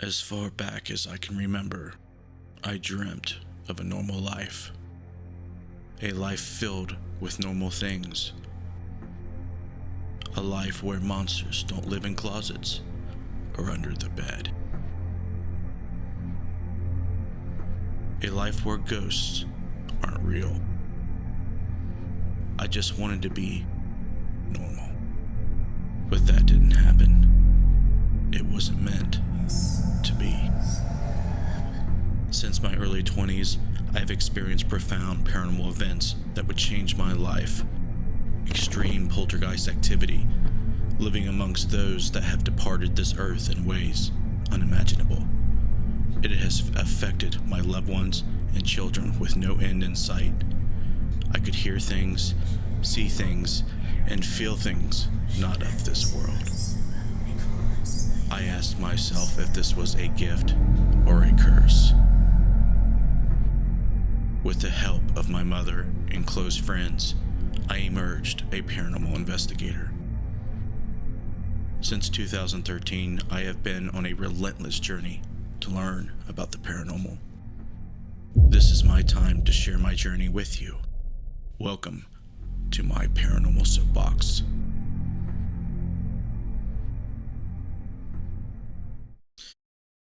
As far back as I can remember, I dreamt of a normal life. A life filled with normal things. A life where monsters don't live in closets or under the bed. A life where ghosts aren't real. I just wanted to be normal. But that didn't happen. It wasn't meant to be. Since my early 20s, I have experienced profound paranormal events that would change my life. Extreme poltergeist activity, living amongst those that have departed this earth in ways unimaginable. It has affected my loved ones and children with no end in sight. I could hear things, see things, and feel things not of this world. I asked myself if this was a gift or a curse. With the help of my mother and close friends, I emerged a paranormal investigator. Since 2013, I have been on a relentless journey to learn about the paranormal. This is my time to share my journey with you. Welcome to my Paranormal Soapbox.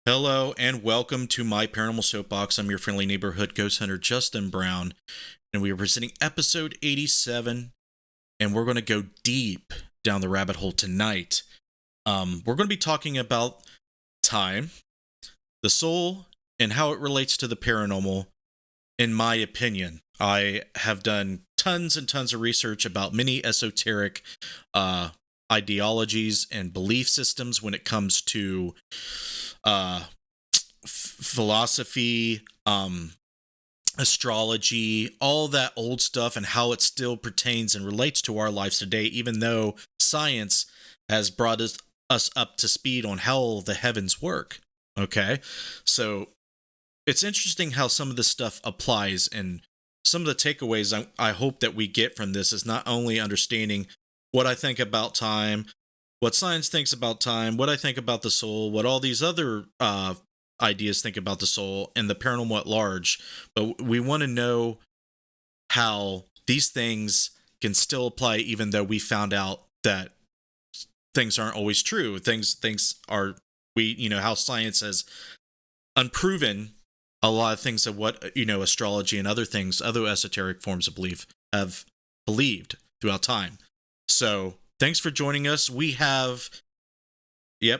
Hello and welcome to my Paranormal Soapbox. I'm your friendly neighborhood ghost hunter, Justin Brown, and we are presenting episode 87, and we're going to go deep down the rabbit hole tonight. We're going to be talking about time, the soul, and how it relates to the paranormal. In my opinion, I have done tons and tons of research about many esoteric ideologies and belief systems when it comes to philosophy, astrology, all that old stuff, and how it still pertains and relates to our lives today, even though science has brought us up to speed on how the heavens work. Okay, so it's interesting how some of this stuff applies, and some of the takeaways I hope that we get from this is not only understanding what I think about time, what science thinks about time, what I think about the soul, what all these other ideas think about the soul and the paranormal at large, but we want to know how these things can still apply even though we found out that things aren't always true. Things are, how science has unproven a lot of things of what, astrology and other things, other esoteric forms of belief have believed throughout time. So thanks for joining us. We have,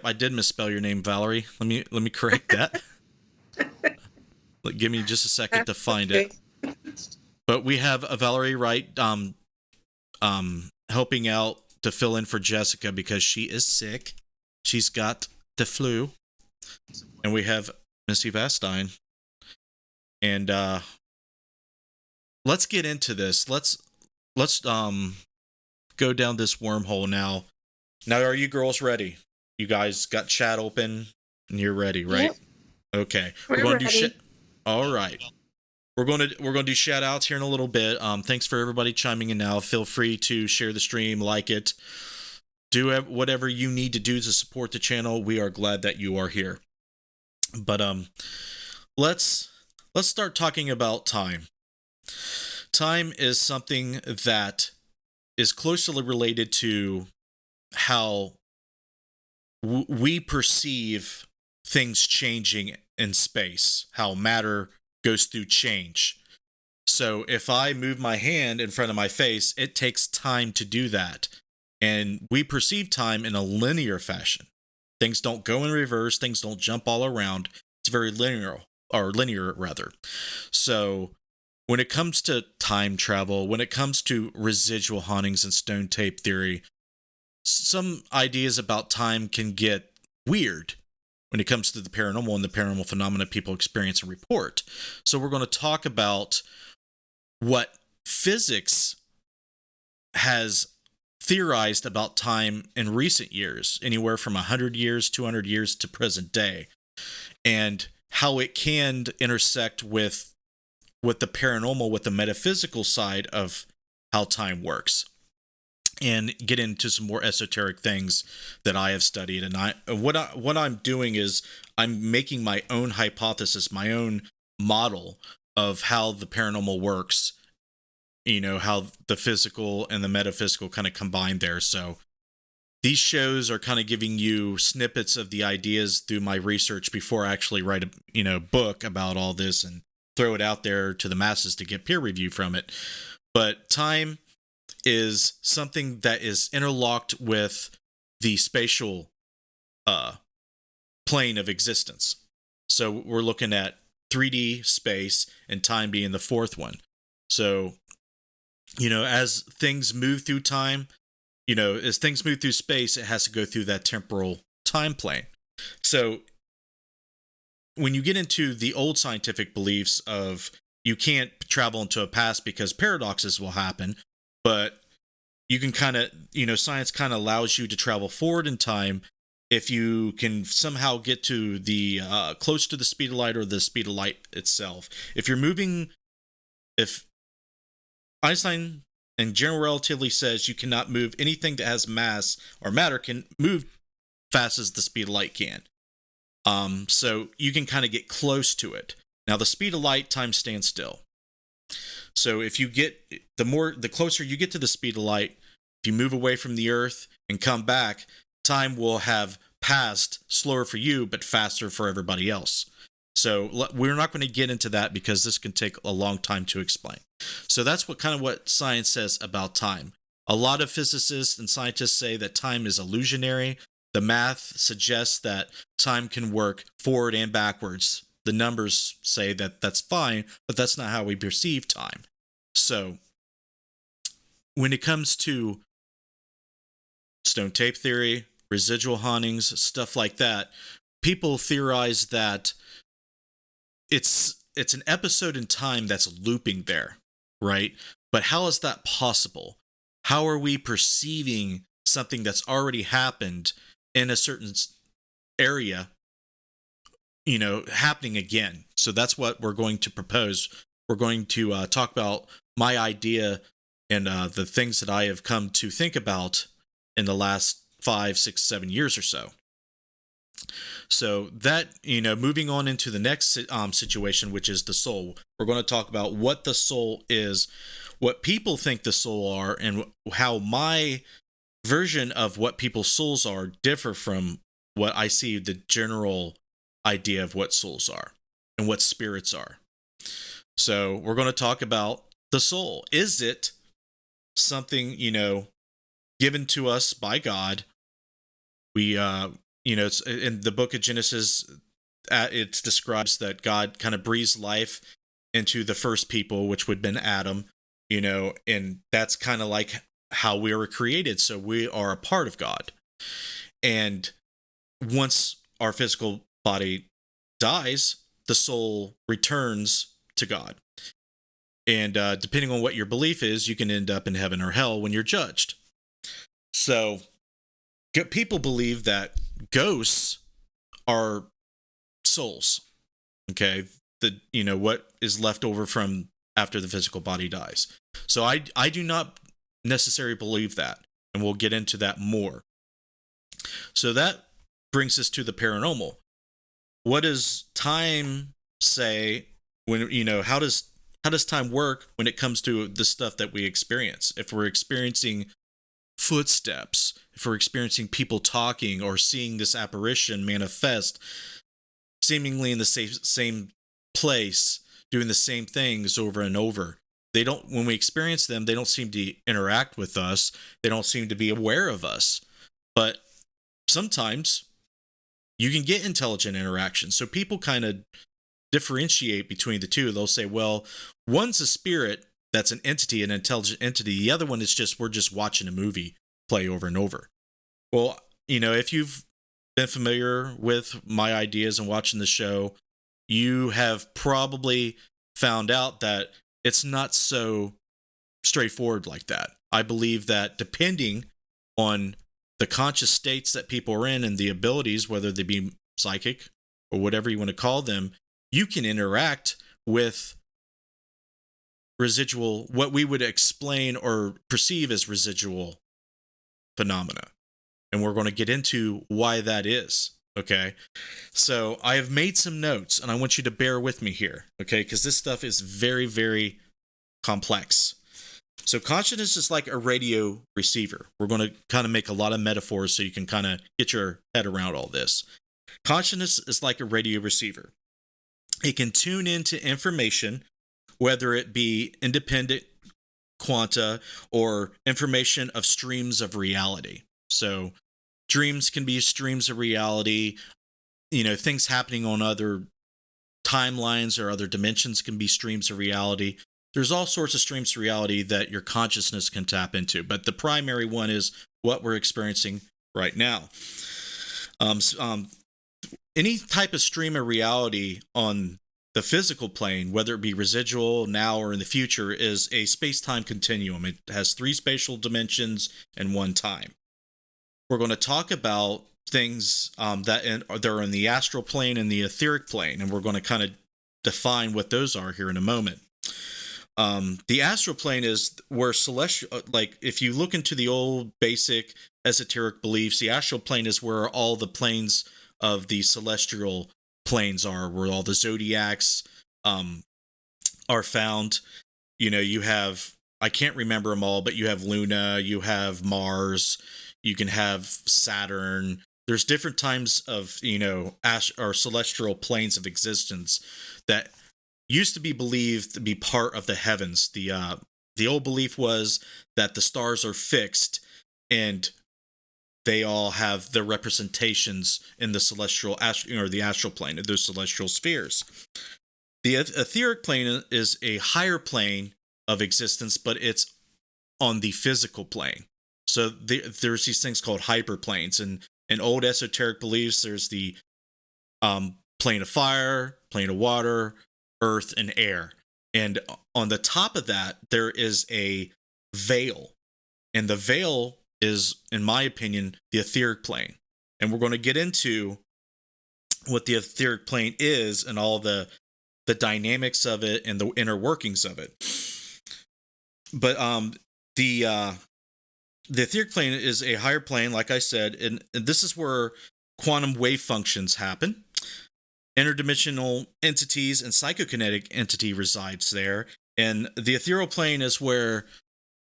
I did misspell your name, Valerie. Let me correct that. Give me just a second to find it. But we have a Valerie Wright helping out to fill in for Jessica because she is sick. She's got the flu. And we have Missy Vastine. And let's get into this. Let's go down this wormhole now. Now, are you girls ready? You guys got chat open and you're ready, right? Yep. Okay. We're going to do all right. We're going to do shout outs here in a little bit. Thanks for everybody chiming in now. Feel free to share the stream, like it, do whatever you need to do to support the channel. We are glad that you are here. But let's start talking about time. Time is something that is closely related to how we perceive things changing in space, how matter goes through change. So if I move my hand in front of my face, it takes time to do that. And we perceive time in a linear fashion. Things don't go in reverse, things don't jump all around. It's very linear. So when it comes to time travel, when it comes to residual hauntings and stone tape theory, some ideas about time can get weird when it comes to the paranormal and the paranormal phenomena people experience and report. So we're going to talk about what physics has theorized about time in recent years, anywhere from 100 years, 200 years to present day, and how it can intersect with the paranormal, with the metaphysical side of how time works. and get into some more esoteric things that I have studied. And what I'm doing is I'm making my own hypothesis, my own model of how the paranormal works. How the physical and the metaphysical kind of combine there. So these shows are kind of giving you snippets of the ideas through my research before I actually write a book about all this and throw it out there to the masses to get peer review from it. But time is something that is interlocked with the spatial plane of existence. So we're looking at 3D space and time being the fourth one. So, as things move through time, as things move through space, it has to go through that temporal time plane. So when you get into the old scientific beliefs of you can't travel into a past because paradoxes will happen, but you can kind of, science kind of allows you to travel forward in time if you can somehow get to the close to the speed of light or the speed of light itself. If Einstein and general relativity says you cannot move anything that has mass or matter can move fast as the speed of light can. So you can kind of get close to it. Now the speed of light, time stands still. So if you get the closer you get to the speed of light, if you move away from the Earth and come back, time will have passed slower for you, but faster for everybody else. So we're not going to get into that because this can take a long time to explain. So that's what science says about time. A lot of physicists and scientists say that time is illusionary. The math suggests that time can work forward and backwards. The numbers say that that's fine, but that's not how we perceive time. So when it comes to stone tape theory, residual hauntings, stuff like that, people theorize that it's an episode in time that's looping there, right? But how is that possible? How are we perceiving something that's already happened in a certain area, happening again? So that's what we're going to propose. We're going to talk about my idea and the things that I have come to think about in the last 5, 6, 7 years or so. So that, moving on into the next situation, which is the soul, we're going to talk about what the soul is, what people think the soul are, and how my version of what people's souls are differ from what I see the general idea of what souls are and what spirits are. So we're going to talk about the soul. Is it something, given to us by God? We, it's in the book of Genesis, it describes that God kind of breathes life into the first people, which would have been Adam, and that's kind of like how we were created. So we are a part of God. And once our physical body dies, the soul returns to God. And depending on what your belief is, you can end up in heaven or hell when you're judged. So people believe that ghosts are souls. Okay. What is left over from after the physical body dies. So I do not necessarily believe that. And we'll get into that more. So that brings us to the paranormal. What does time say when, how does time work when it comes to the stuff that we experience? If we're experiencing footsteps, if we're experiencing people talking or seeing this apparition manifest seemingly in the same place, doing the same things over and over, when we experience them, they don't seem to interact with us. They don't seem to be aware of us. But sometimes you can get intelligent interaction. So people kind of differentiate between the two. They'll say, well, one's a spirit, that's an entity, an intelligent entity. The other one is we're just watching a movie play over and over. Well, if you've been familiar with my ideas and watching the show, you have probably found out that it's not so straightforward like that. I believe that depending on the conscious states that people are in and the abilities, whether they be psychic or whatever you want to call them, you can interact with residual, what we would explain or perceive as residual phenomena. And we're going to get into why that is. Okay. So I have made some notes and I want you to bear with me here. Okay. Because this stuff is very, very complex. So consciousness is like a radio receiver. We're going to kind of make a lot of metaphors so you can kind of get your head around all this. Consciousness is like a radio receiver. It can tune into information, whether it be independent quanta or information of streams of reality. So dreams can be streams of reality. Things happening on other timelines or other dimensions can be streams of reality. There's all sorts of streams of reality that your consciousness can tap into, but the primary one is what we're experiencing right now. Any type of stream of reality on the physical plane, whether it be residual now or in the future, is a space-time continuum. It has 3 spatial dimensions and 1 time. We're going to talk about things that are in the astral plane and the etheric plane, and we're going to kind of define what those are here in a moment. The astral plane is where celestial, like if you look into the old basic esoteric beliefs, the astral plane is where all the planes of the celestial planes are, where all the zodiacs are found. You have, I can't remember them all, but you have Luna, you have Mars, you can have Saturn. There's different types of, or celestial planes of existence that used to be believed to be part of the heavens. The old belief was that the stars are fixed and they all have their representations in the celestial or the astral plane of those celestial spheres. The etheric plane is a higher plane of existence, but it's on the physical plane. So there's these things called hyperplanes, and in old esoteric beliefs, there's the plane of fire, plane of water, earth, and air. And on the top of that, there is a veil. And the veil is, in my opinion, the etheric plane. And we're going to get into what the etheric plane is and all the dynamics of it and the inner workings of it. But the etheric plane is a higher plane, like I said, and this is where quantum wave functions happen. Interdimensional entities and psychokinetic entity resides there. And the ethereal plane is where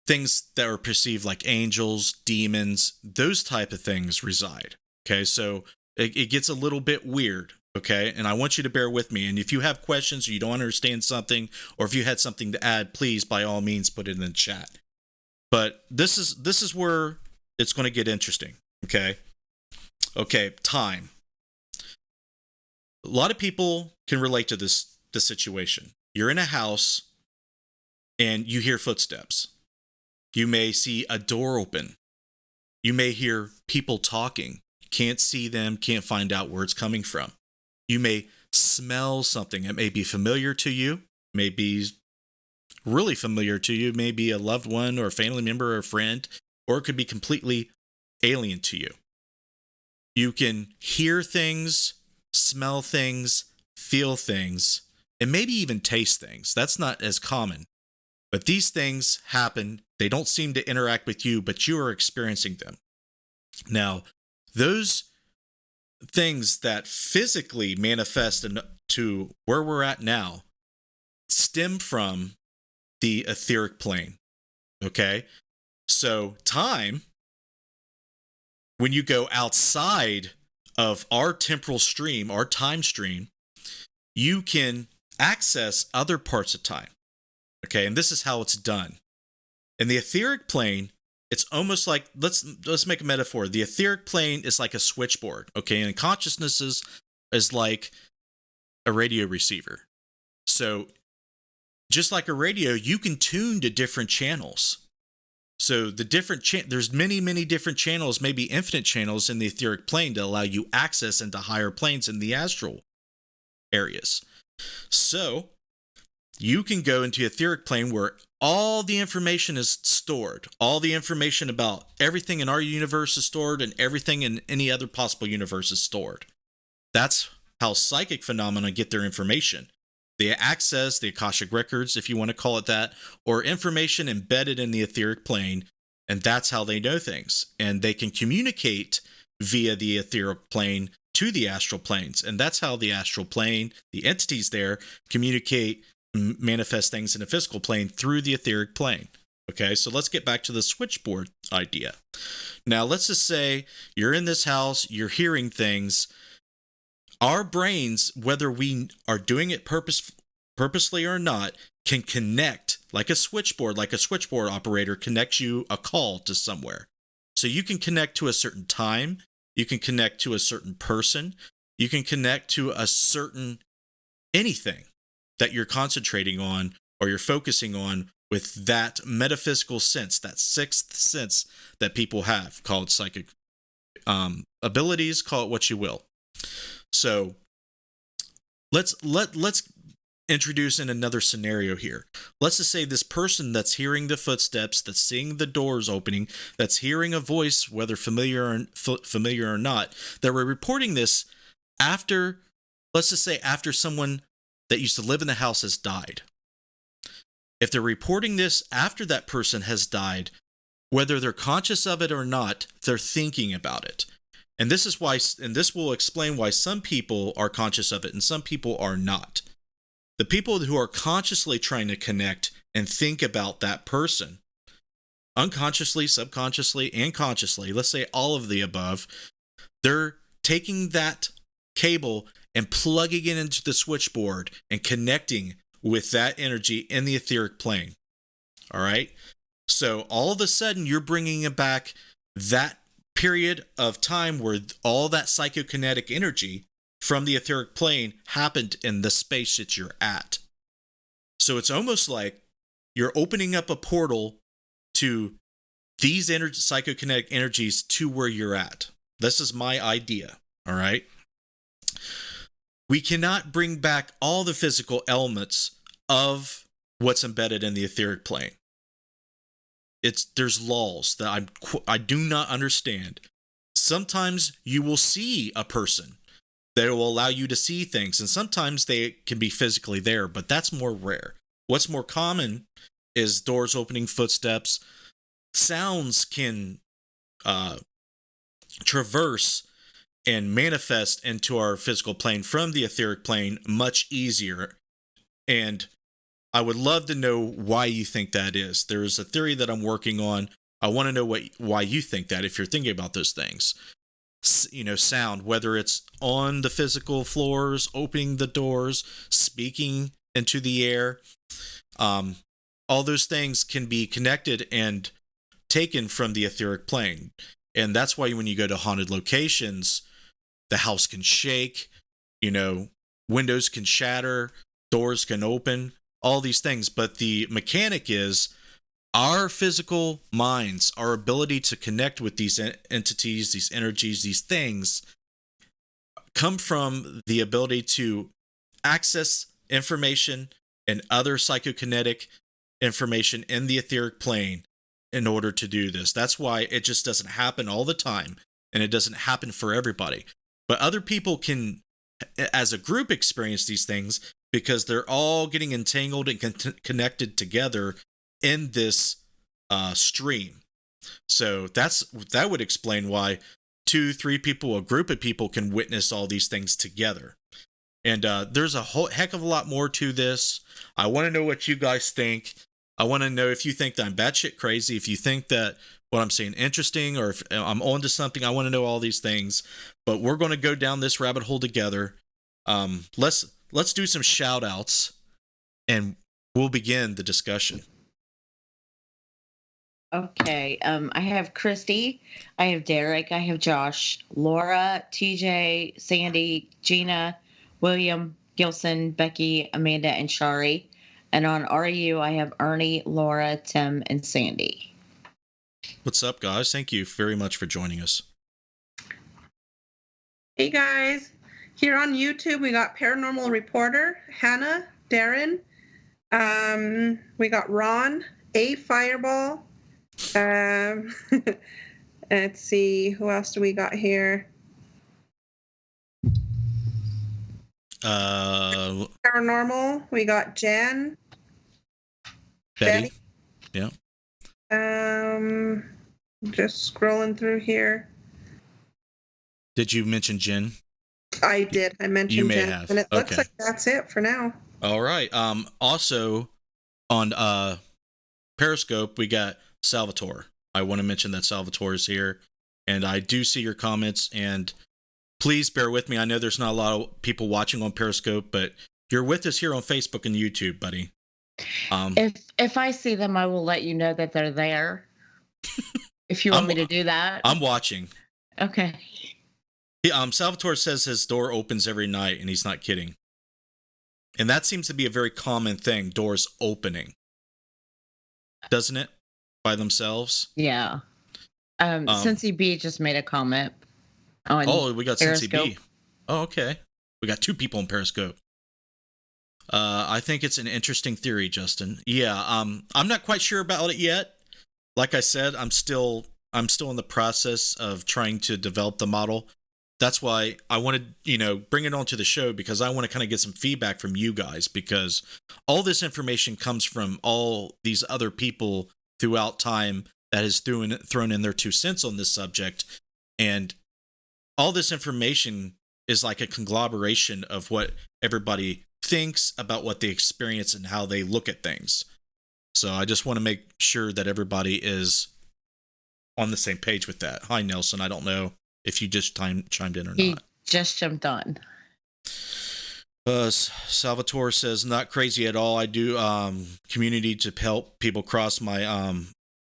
things that are perceived like angels, demons, those type of things reside. Okay, so it gets a little bit weird. Okay, and I want you to bear with me. And if you have questions or you don't understand something, or if you had something to add, please, by all means, put it in the chat. But this is where it's going to get interesting. Okay, time. A lot of people can relate to this situation. You're in a house and you hear footsteps. You may see a door open. You may hear people talking. You can't see them, can't find out where it's coming from. You may smell something. It may be familiar to you, may be really familiar to you, may be a loved one or a family member or a friend, or it could be completely alien to you. You can hear things, smell things, feel things, and maybe even taste things. That's not as common. But these things happen. They don't seem to interact with you, but you are experiencing them. Now, those things that physically manifest to where we're at now stem from the etheric plane. Okay? So time, when you go outside of our temporal stream, our time stream, you can access other parts of time. Okay, and this is how it's done. In the etheric plane, it's almost like, let's make a metaphor. The etheric plane is like a switchboard, okay, and consciousness is like a radio receiver. So just like a radio, you can tune to different channels. So the different there's many different channels, maybe infinite channels in the etheric plane to allow you access into higher planes in the astral areas. So you can go into etheric plane where all the information is stored. All the information about everything in our universe is stored, and everything in any other possible universe is stored. That's how psychic phenomena get their information. They access the Akashic records, if you want to call it that, or information embedded in the etheric plane And that's how they know things. And they can communicate via the etheric plane to the astral planes. And that's how the astral plane, the entities there, communicate, manifest things in a physical plane through the etheric plane. Okay, so let's get back to the switchboard idea. Now, let's just say you're in this house, you're hearing things. Our brains, whether we are doing it purposely or not, can connect like a switchboard operator connects you a call to somewhere. So you can connect to a certain time, you can connect to a certain person, you can connect to a certain anything that you're concentrating on or you're focusing on with that metaphysical sense, that sixth sense that people have, called psychic abilities, call it what you will. So let's introduce in another scenario here. Let's just say this person that's hearing the footsteps, that's seeing the doors opening, that's hearing a voice, whether familiar or not, that we're reporting this after, let's just say after someone that used to live in the house has died. If they're reporting this after that person has died, whether they're conscious of it or not, they're thinking about it. And this is why, and this will explain why some people are conscious of it and some people are not. The people who are consciously trying to connect and think about that person, unconsciously, subconsciously, and consciously, let's say all of the above, they're taking that cable and plugging it into the switchboard and connecting with that energy in the etheric plane. All right? So all of a sudden, you're bringing back that period of time where all that psychokinetic energy from the etheric plane happened in the space that you're at. So it's almost like you're opening up a portal to these psychokinetic energies to where you're at. This is my idea, all right? We cannot bring back all the physical elements of what's embedded in the etheric plane. There's laws that I do not understand. Sometimes you will see a person that will allow you to see things, and sometimes they can be physically there, but that's more rare. What's more common is doors opening, footsteps. Sounds can traverse and manifest into our physical plane from the etheric plane much easier. And I would love to know why you think that is. There's a theory that I'm working on. I want to know why you think that, if you're thinking about those things. Sound, whether it's on the physical floors, opening the doors, speaking into the air, all those things can be connected and taken from the etheric plane. And that's why when you go to haunted locations, the house can shake, windows can shatter, doors can open, all these things. But the mechanic is our physical minds, our ability to connect with these entities, these energies, these things, come from the ability to access information and other psychokinetic information in the etheric plane in order to do this. That's why it just doesn't happen all the time, and it doesn't happen for everybody. But other people can, as a group, experience these things because they're all getting entangled and connected together in this stream. So that would explain why 2-3 people, a group of people, can witness all these things together. And there's a whole heck of a lot more to this. I want to know what you guys think. I want to know if you think that I'm batshit crazy, if you think that what I'm saying interesting, or if I'm onto something. I want to know all these things. But we're going to go down this rabbit hole together. Let's do some shout outs, and we'll begin the discussion. Okay. I have Christy, I have Derek, I have Josh, Laura, TJ, Sandy, Gina, William, Gilson, Becky, Amanda, and Shari. And on RU, I have Ernie, Laura, Tim, and Sandy. What's up, guys? Thank you very much for joining us. Hey, guys. Here on YouTube, we got Paranormal Reporter, Hannah, Darren. We got Ron, A Fireball. Let's see, who else do we got here? Paranormal. We got Jen. Betty. Yeah. Just scrolling through here. Did you mention Jen? I did. I mentioned You may Jen, have. and it looks Okay. like that's it for now. All right. Also on Periscope, we got Salvatore. I want to mention that Salvatore is here, and I do see your comments. And please bear with me. I know there's not a lot of people watching on Periscope, but you're with us here on Facebook and YouTube, buddy. If I see them, I will let you know that they're there. If you want me to do that, I'm watching. Okay. Salvatore says his door opens every night, and he's not kidding. And that seems to be a very common thing, doors opening. Doesn't it? By themselves? Yeah. Cincy B just made a comment on we got Periscope. Cincy B. Oh, okay. We got 2 people on Periscope. I think it's an interesting theory, Justin. Yeah, I'm not quite sure about it yet. Like I said, I'm still in the process of trying to develop the model. That's why I wanted, bring it onto the show, because I want to kind of get some feedback from you guys, because all this information comes from all these other people throughout time that has thrown in their 2 cents on this subject. And all this information is like a conglomeration of what everybody thinks about what they experience and how they look at things. So I just want to make sure that everybody is on the same page with that. Hi, Nelson. I don't know if you just chimed in or He not. just jumped on. Salvatore says, not crazy at all. I do community to help people cross my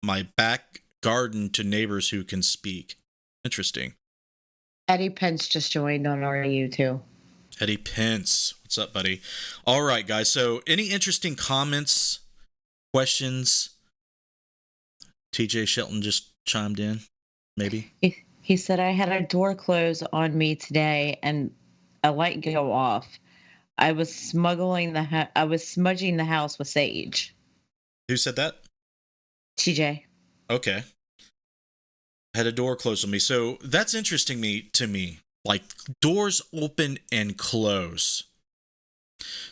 my back garden to neighbors who can speak. Interesting. Eddie Pence just joined on our YouTube. Eddie Pence. What's up, buddy? All right, guys. So any interesting comments, questions? TJ Shelton just chimed in, maybe? He said, I had a door close on me today and a light go off. I was smudging the house with sage. Who said that? TJ. Okay. Had a door closed on me. So that's interesting to me. Like, doors open and close.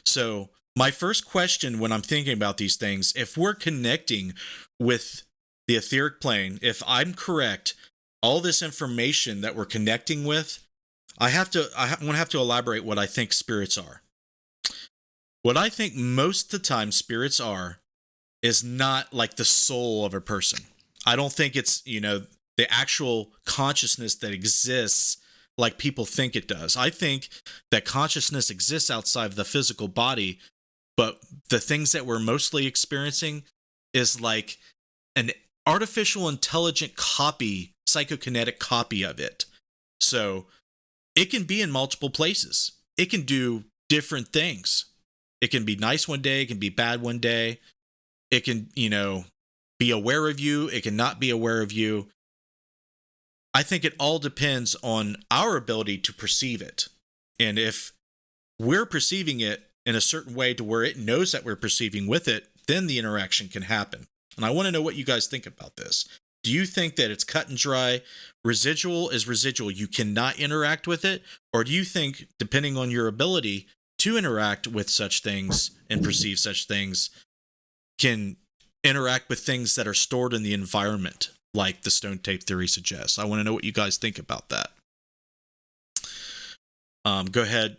So my first question when I'm thinking about these things, if we're connecting with the etheric plane, if I'm correct, all this information that we're connecting with, I want to have to elaborate what I think spirits are. What I think most of the time spirits are is not like the soul of a person. I don't think it's, the actual consciousness that exists like people think it does. I think that consciousness exists outside of the physical body, but the things that we're mostly experiencing is like an artificial intelligent copy, psychokinetic copy of it. So it can be in multiple places. It can do different things. It can be nice one day. It can be bad one day. It can, be aware of you. It can not be aware of you. I think it all depends on our ability to perceive it. And if we're perceiving it in a certain way to where it knows that we're perceiving with it, then the interaction can happen. And I want to know what you guys think about this. Do you think that it's cut and dry? Residual is residual. You cannot interact with it? Or do you think, depending on your ability to interact with such things and perceive such things, can interact with things that are stored in the environment, like the stone tape theory suggests? I want to know what you guys think about that. Go ahead,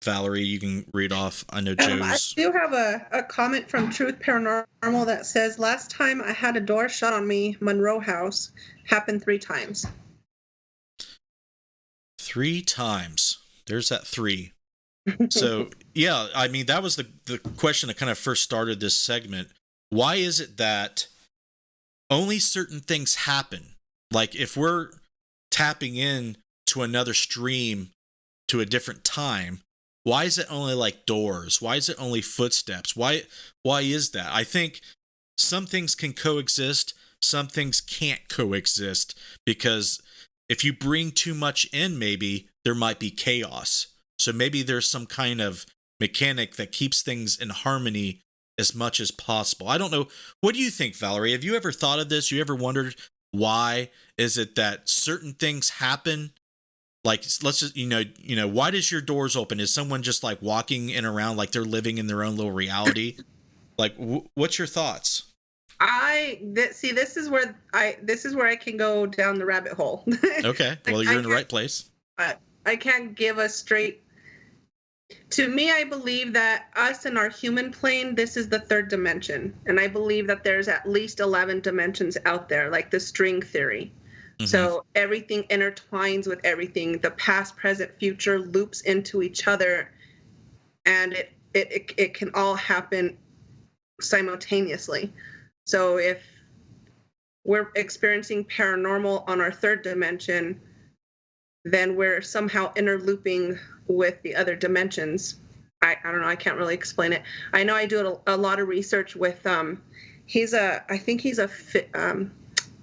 Valerie, you can read off. I know Joe's... I do have a comment from Truth Paranormal that says, last time I had a door shut on me, Monroe House, happened 3 times. 3 times. There's that 3. So, yeah, I mean, that was the question that kind of first started this segment. Why is it that only certain things happen? Like, if we're tapping in to another stream to a different time, why is it only like doors? Why is it only footsteps? Why is that? I think some things can coexist, some things can't coexist, because if you bring too much in, maybe there might be chaos. So maybe there's some kind of mechanic that keeps things in harmony as much as possible. I don't know. What do you think, Valerie? Have you ever thought of this? You ever wondered why is it that certain things happen? Like, let's just, why does your doors open? Is someone just like walking in around like they're living in their own little reality? Like, what's your thoughts? See, this is where I can go down the rabbit hole. Okay. Well, you're in the right place. I can't give a straight. To me, I believe that us in our human plane, this is the third dimension, and I believe that there's at least 11 dimensions out there, like the string theory. Mm-hmm. So everything intertwines with everything. The past, present, future loops into each other, and it can all happen simultaneously. So if we're experiencing paranormal on our third dimension, then we're somehow interlooping with the other dimensions. I don't know. I can't really explain it. I know I do a lot of research with I think he's a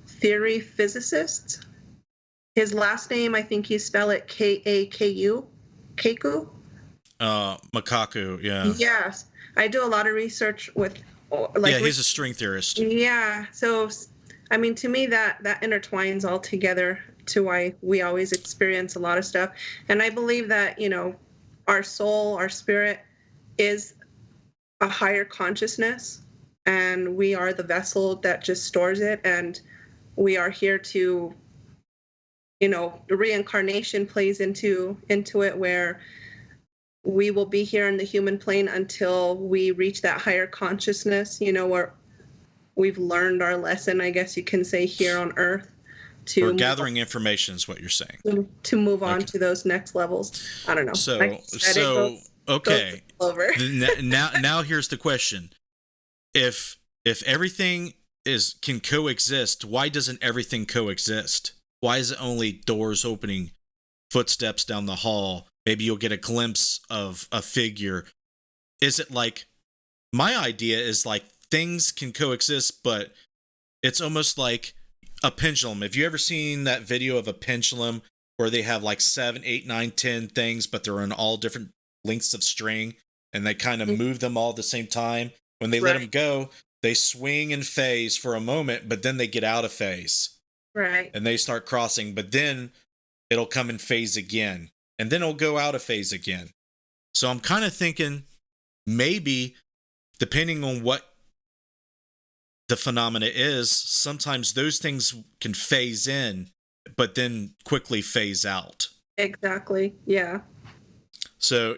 theory physicist. His last name, I think he spell it Kaku. Kaku. Makaku. Yeah. Yes, I do a lot of research with. Yeah, he's a string theorist. Yeah. So, I mean, to me, that intertwines all together to why we always experience a lot of stuff. And I believe that, our soul, our spirit is a higher consciousness, and we are the vessel that just stores it. And we are here to, reincarnation plays into it, where we will be here in the human plane until we reach that higher consciousness, where we've learned our lesson, I guess you can say, here on Earth. We're gathering information is what you're saying. To move on to those next levels. I don't know. Okay. Over. now here's the question. If everything can coexist, why doesn't everything coexist? Why is it only doors opening, footsteps down the hall? Maybe you'll get a glimpse of a figure. Is it like, my idea is like things can coexist, but it's almost like a pendulum. Have you ever seen that video of a pendulum where they have like 7, 8, 9, 10 things, but they're on all different lengths of string, and they kind of move them all at the same time? When they let them go, they swing and phase for a moment, but then they get out of phase. Right. And they start crossing, but then it'll come in phase again, and then it'll go out of phase again. So I'm kind of thinking maybe, depending on what the phenomena is, sometimes those things can phase in, but then quickly phase out. Exactly. Yeah. So,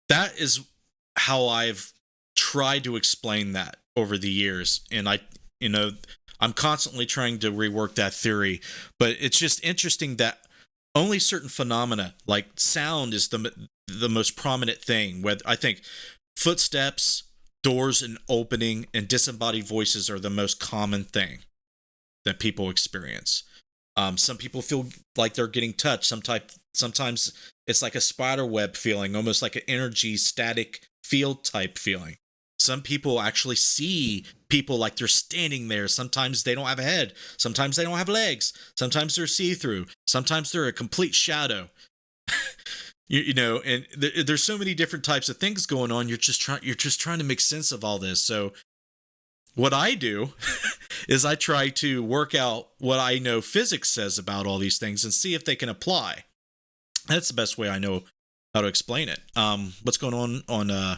that is how I've tried to explain that over the years. And I'm constantly trying to rework that theory, but it's just interesting that only certain phenomena, like sound, is the most prominent thing. Whether I think footsteps, doors and opening, and disembodied voices are the most common thing that people experience. Some people feel like they're getting touched. Sometimes it's like a spider web feeling, almost like an energy static field type feeling. Some people actually see people like they're standing there. Sometimes they don't have a head. Sometimes they don't have legs. Sometimes they're see-through. Sometimes they're a complete shadow. And there's so many different types of things going on. You're just trying to make sense of all this. So what I do is I try to work out what I know physics says about all these things and see if they can apply. That's the best way I know how to explain it. What's going on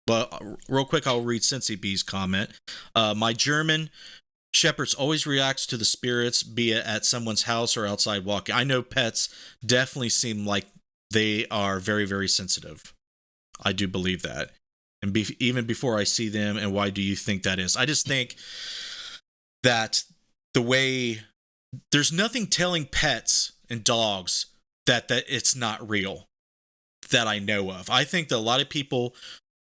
well, real quick, I'll read Cincy B's comment. My German Shepherds always reacts to the spirits, be it at someone's house or outside walking. I know pets definitely seem like they are very, very sensitive. I do believe that. And even before I see them, and why do you think that is? I just think that there's nothing telling pets and dogs that it's not real that I know of. I think that a lot of people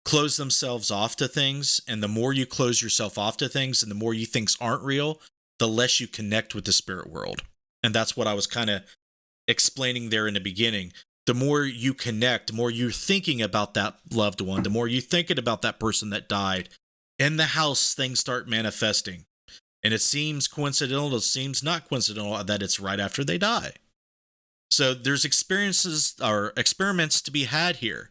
close themselves off to things, and the more you close yourself off to things and the more you things aren't real, the less you connect with the spirit world. And that's what I was kind of explaining there in the beginning. The more you connect, the more you're thinking about that loved one, the more you're thinking about that person that died. In the house, things start manifesting. And it seems coincidental, it seems not coincidental that it's right after they die. So there's experiences or experiments to be had here.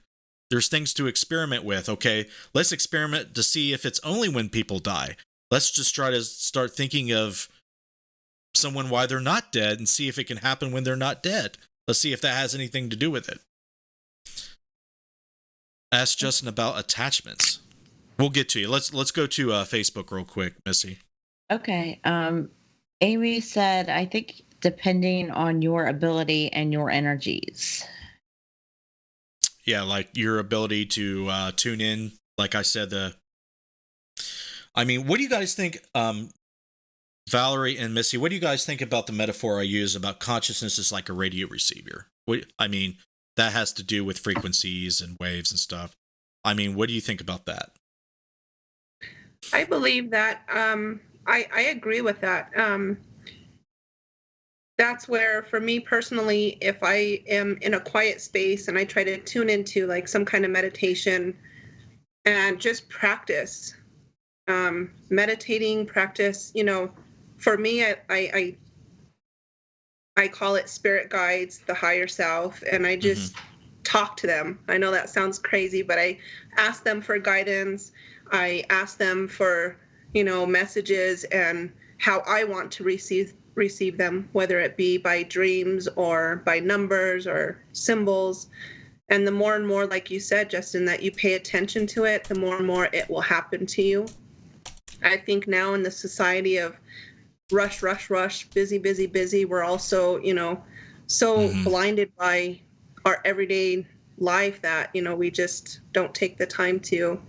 There's things to experiment with. Okay, let's experiment to see if it's only when people die. Let's just try to start thinking of someone while they're not dead and see if it can happen when they're not dead. Let's see if that has anything to do with it. Ask Justin about attachments. We'll get to you. Let's go to Facebook real quick, Missy. Okay. Amy said, I think depending on your ability and your energies. Yeah, like your ability to tune in. Like I said, I mean, what do you guys think, Valerie and Missy? What do you guys think about the metaphor I use about consciousness is like a radio receiver? I mean, that has to do with frequencies and waves and stuff. I mean, what do you think about that? I believe that. I agree with that. That's where, for me personally, if I am in a quiet space and I try to tune into like some kind of meditation and just practice, meditating practice, for me, I call it spirit guides, the higher self, and I just talk to them. I know that sounds crazy, but I ask them for guidance. I ask them for, messages and how I want to receive them, whether it be by dreams or by numbers or symbols. And the more and more, like you said, Justin, that you pay attention to it, the more and more it will happen to you. I think now in the society of rush, rush, rush, busy, busy, busy, we're also, so blinded by our everyday life that, we just don't take the time to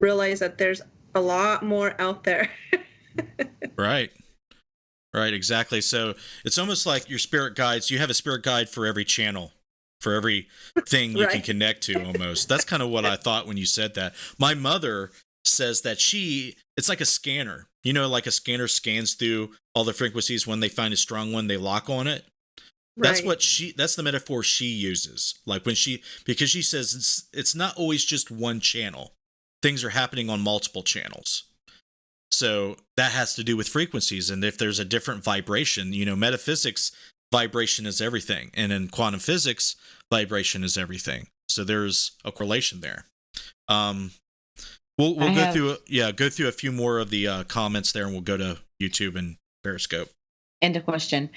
realize that there's a lot more out there. Right, exactly. So it's almost like your spirit guides. You have a spirit guide for every channel, for every thing you can connect to almost. That's kind of what I thought when you said that. My mother says that it's like a scanner. Like a scanner scans through all the frequencies. When they find a strong one, they lock on it. Right. That's the metaphor she uses. Like because she says it's not always just one channel. Things are happening on multiple channels. So that has to do with frequencies. And if there's a different vibration, metaphysics, vibration is everything. And in quantum physics, vibration is everything. So there's a correlation there. We'll go through a few more of the comments there, and we'll go to YouTube and Periscope. End of question.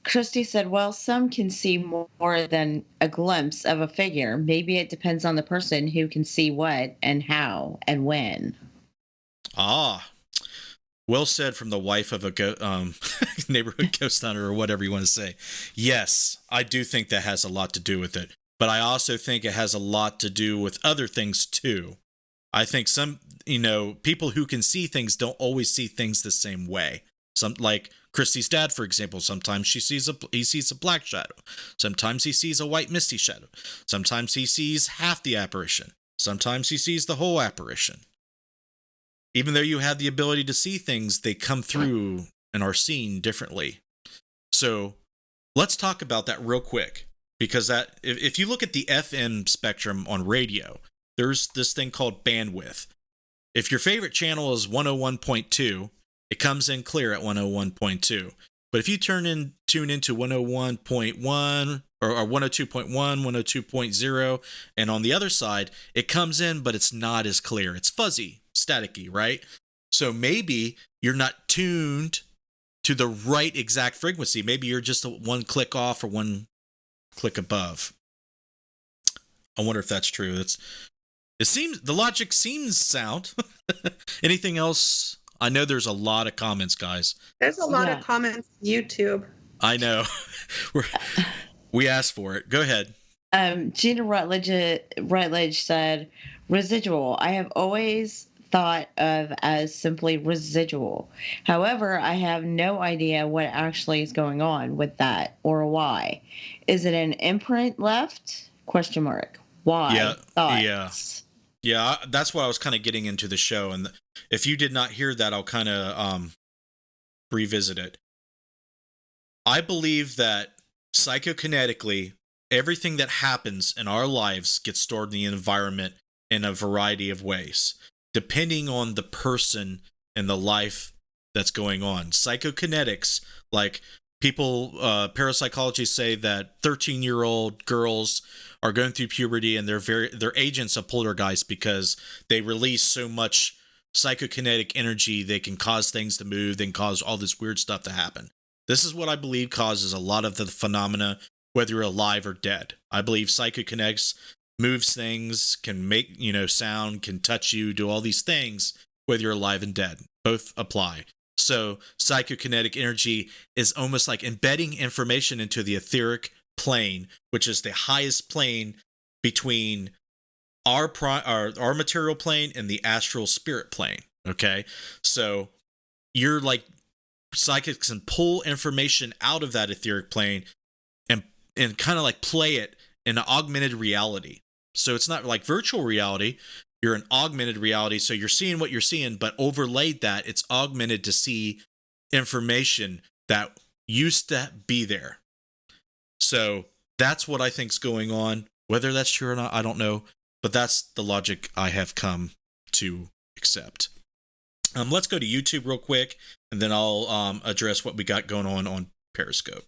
Christy said, well, some can see more than a glimpse of a figure. Maybe it depends on the person who can see what and how and when. Well said from the wife of a neighborhood ghost hunter, or whatever you want to say. Yes, I do think that has a lot to do with it. But I also think it has a lot to do with other things too. I think some, people who can see things don't always see things the same way. Some, like Christy's dad, for example, sometimes he sees a black shadow. Sometimes he sees a white misty shadow. Sometimes he sees half the apparition. Sometimes he sees the whole apparition. Even though you have the ability to see things, they come through and are seen differently. So let's talk about that real quick, because if you look at the FM spectrum on radio, there's this thing called bandwidth. If your favorite channel is 101.2, it comes in clear at 101.2. But if you tune into 101.1 or 102.1, 102.0, and on the other side, it comes in, but it's not as clear. It's fuzzy, staticky, right? So maybe you're not tuned to the right exact frequency. Maybe you're just one click off or one click above. I wonder if that's true. The logic seems sound. Anything else? I know there's a lot of comments, guys. There's a lot of comments on YouTube. I know. We asked for it. Go ahead. Gina Rutledge said, residual. I have always thought of as simply residual. However, I have no idea what actually is going on with that or why. Is it an imprint left? ? Why? Yeah. Thoughts? Yeah, that's what I was kind of getting into the show. And if you did not hear that, I'll kind of revisit it. I believe that psychokinetically, everything that happens in our lives gets stored in the environment in a variety of ways, depending on the person and the life that's going on. Psychokinetics, like people, parapsychologists say that 13-year-old girls are going through puberty and they're agents of poltergeist because they release so much psychokinetic energy they can cause things to move, they can cause all this weird stuff to happen. This is what I believe causes a lot of the phenomena, whether you're alive or dead. I believe psychokinetics moves things, can make, sound, can touch you, do all these things, whether you're alive and dead. Both apply. So psychokinetic energy is almost like embedding information into the etheric plane, which is the highest plane between our material plane and the astral spirit plane. Okay. So you're like, psychics can pull information out of that etheric plane and kind of like play it in an augmented reality. So it's not like virtual reality. You're in augmented reality. So you're seeing what you're seeing, but overlaid that, it's augmented to see information that used to be there. So that's what I think's going on. Whether that's true or not, I don't know. But that's the logic I have come to accept. Let's go to YouTube real quick, and then I'll address what we got going on Periscope.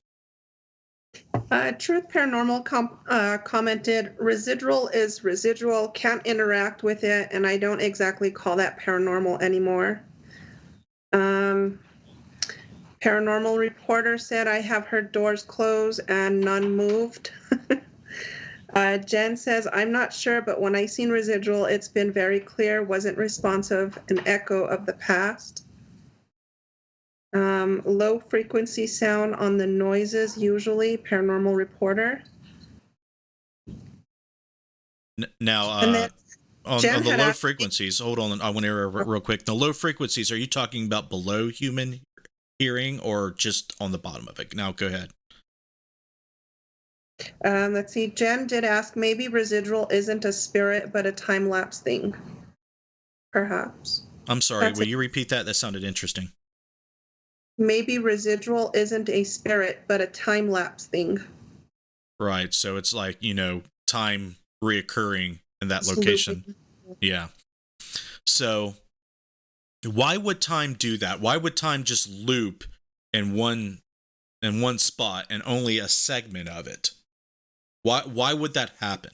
Truth Paranormal commented, residual is residual, can't interact with it, and I don't exactly call that paranormal anymore. Paranormal reporter said, I have heard doors close and none moved. Jen says, I'm not sure, but when I seen residual, it's been very clear, wasn't responsive, an echo of the past. Low frequency sound on the noises, usually, paranormal reporter. Now, on the low frequencies, hold on, I want to real quick. The low frequencies, are you talking about below human hearing or just on the bottom of it? Now, go ahead. Let's see. Jen did ask, maybe residual isn't a spirit, but a time-lapse thing. Perhaps. I'm sorry, will you repeat that? That sounded interesting. Maybe residual isn't a spirit, but a time-lapse thing. Right. So it's like, time reoccurring in that location. Yeah. So why would time do that? Why would time just loop in one spot and only a segment of it? Why would that happen?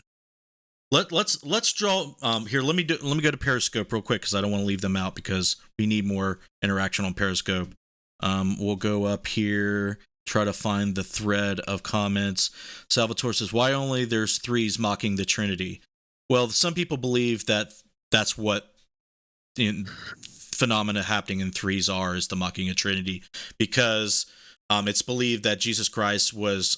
Let's draw here. Let me go to Periscope real quick because I don't want to leave them out because we need more interaction on Periscope. We'll go up here, try to find the thread of comments. Salvatore says, why only there's threes mocking the Trinity? Well, some people believe that that's what phenomena happening in threes is the mocking of Trinity, because it's believed that Jesus Christ was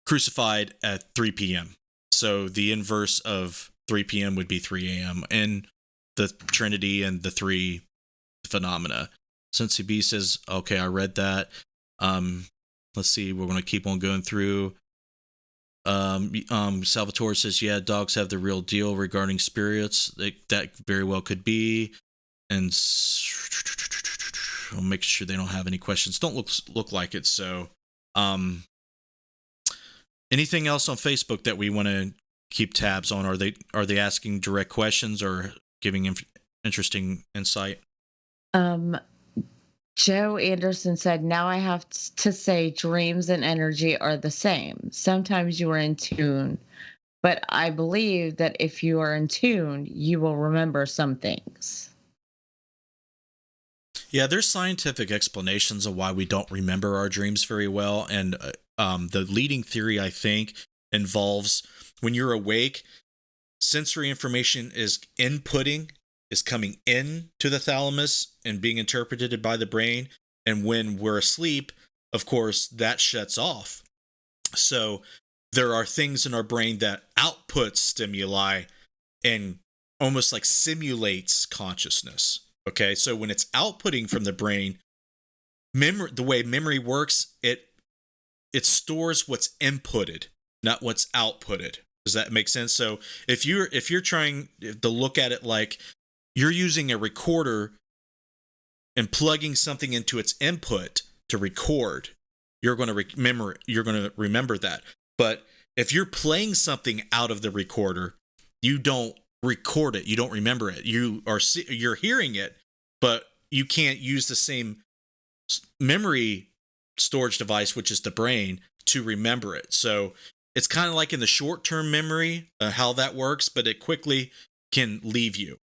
crucified at 3 p.m. So the inverse of 3 p.m. would be 3 a.m. in the Trinity and the three phenomena. Cincy B says, okay, I read that. Let's see, we're going to keep on going through. Salvatore says, yeah, dogs have the real deal regarding spirits. That very well could be. And I'll make sure they don't have any questions. Don't look like it. So, anything else on Facebook that we want to keep tabs on? Are they asking direct questions or giving interesting insight? Joe Anderson said, now I have to say dreams and energy are the same. Sometimes you are in tune, but I believe that if you are in tune, you will remember some things. Yeah, there's scientific explanations of why we don't remember our dreams very well. And the leading theory, I think, involves when you're awake, sensory information is coming in to the thalamus and being interpreted by the brain. And when we're asleep, of course, that shuts off. So there are things in our brain that outputs stimuli and almost like simulates consciousness. Okay, so when it's outputting from the brain, the way memory works, it stores what's inputted, not what's outputted. Does that make sense? So if you're trying to look at it like you're using a recorder and plugging something into its input to record, you're going to remember that. But if you're playing something out of the recorder, you don't record it, you don't remember it. You're hearing it, but you can't use the same memory storage device, which is the brain, to remember it. So it's kind of like in the short-term memory, how that works, but it quickly can leave you.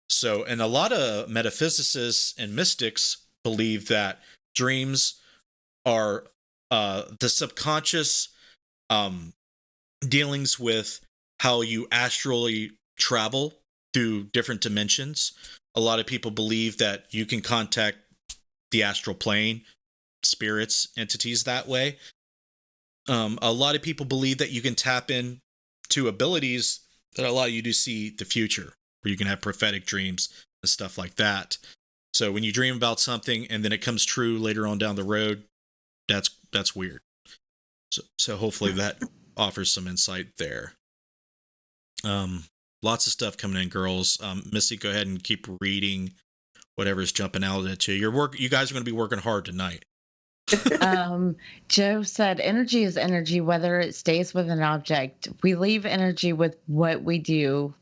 So, and a lot of metaphysicists and mystics believe that dreams are the subconscious dealings with how you astrally travel through different dimensions. A lot of people believe that you can contact the astral plane, spirits, entities that way. A lot of people believe that you can tap in to abilities that allow you to see the future, where you can have prophetic dreams and stuff like that. So when you dream about something and then it comes true later on down the road, that's weird. So hopefully that offers some insight there. Lots of stuff coming in, girls. Missy, go ahead and keep reading whatever's jumping out at you. You guys are going to be working hard tonight. Joe said, energy is energy, whether it stays with an object. We leave energy with what we do,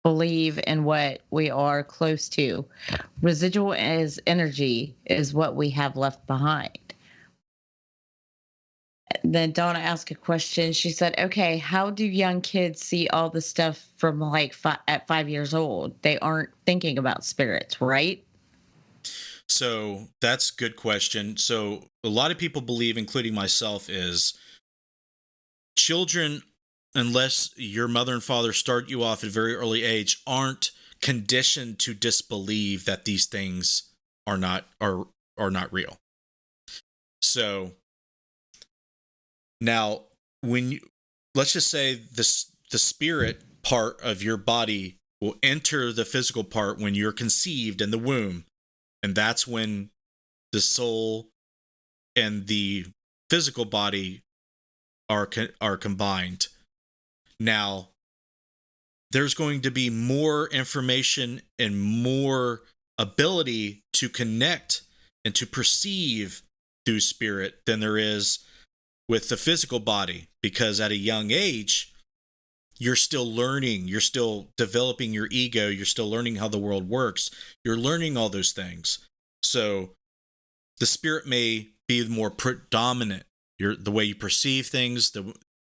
believe, and what we are close to. Residual is energy, is what we have left behind. Then Donna asked a question. She said, okay, how do young kids see all the stuff from like at 5 years old? They aren't thinking about spirits, right? So that's a good question. So a lot of people believe, including myself, is children, unless your mother and father start you off at a very early age, aren't conditioned to disbelieve that these things are not real. So now, let's just say the spirit part of your body will enter the physical part when you're conceived in the womb, and that's when the soul and the physical body are combined. Now, there's going to be more information and more ability to connect and to perceive through spirit than there is with the physical body, because at a young age, you're still learning, you're still developing your ego, you're still learning how the world works, you're learning all those things. So the spirit may be more predominant. The way you perceive things,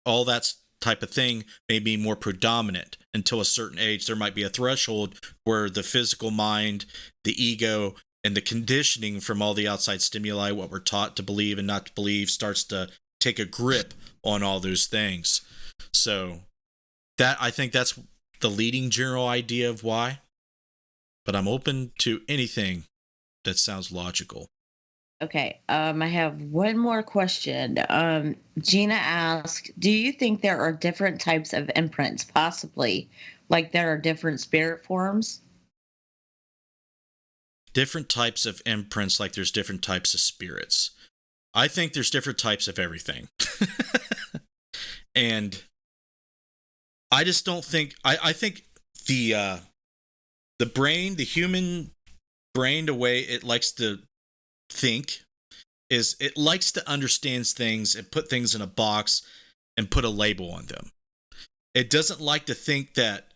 all that type of thing may be more predominant until a certain age. There might be a threshold where the physical mind, the ego, and the conditioning from all the outside stimuli, what we're taught to believe and not to believe, starts to take a grip on all those things. So I think that's the leading general idea of why, but I'm open to anything that sounds logical. Okay, I have one more question. Gina asked, do you think there are different types of imprints, possibly, like there are different spirit forms? Different types of imprints, like there's different types of spirits. I think there's different types of everything. And I just don't think, I think the brain, the human brain, the way it likes to think is it likes to understand things and put things in a box and put a label on them. It doesn't like to think that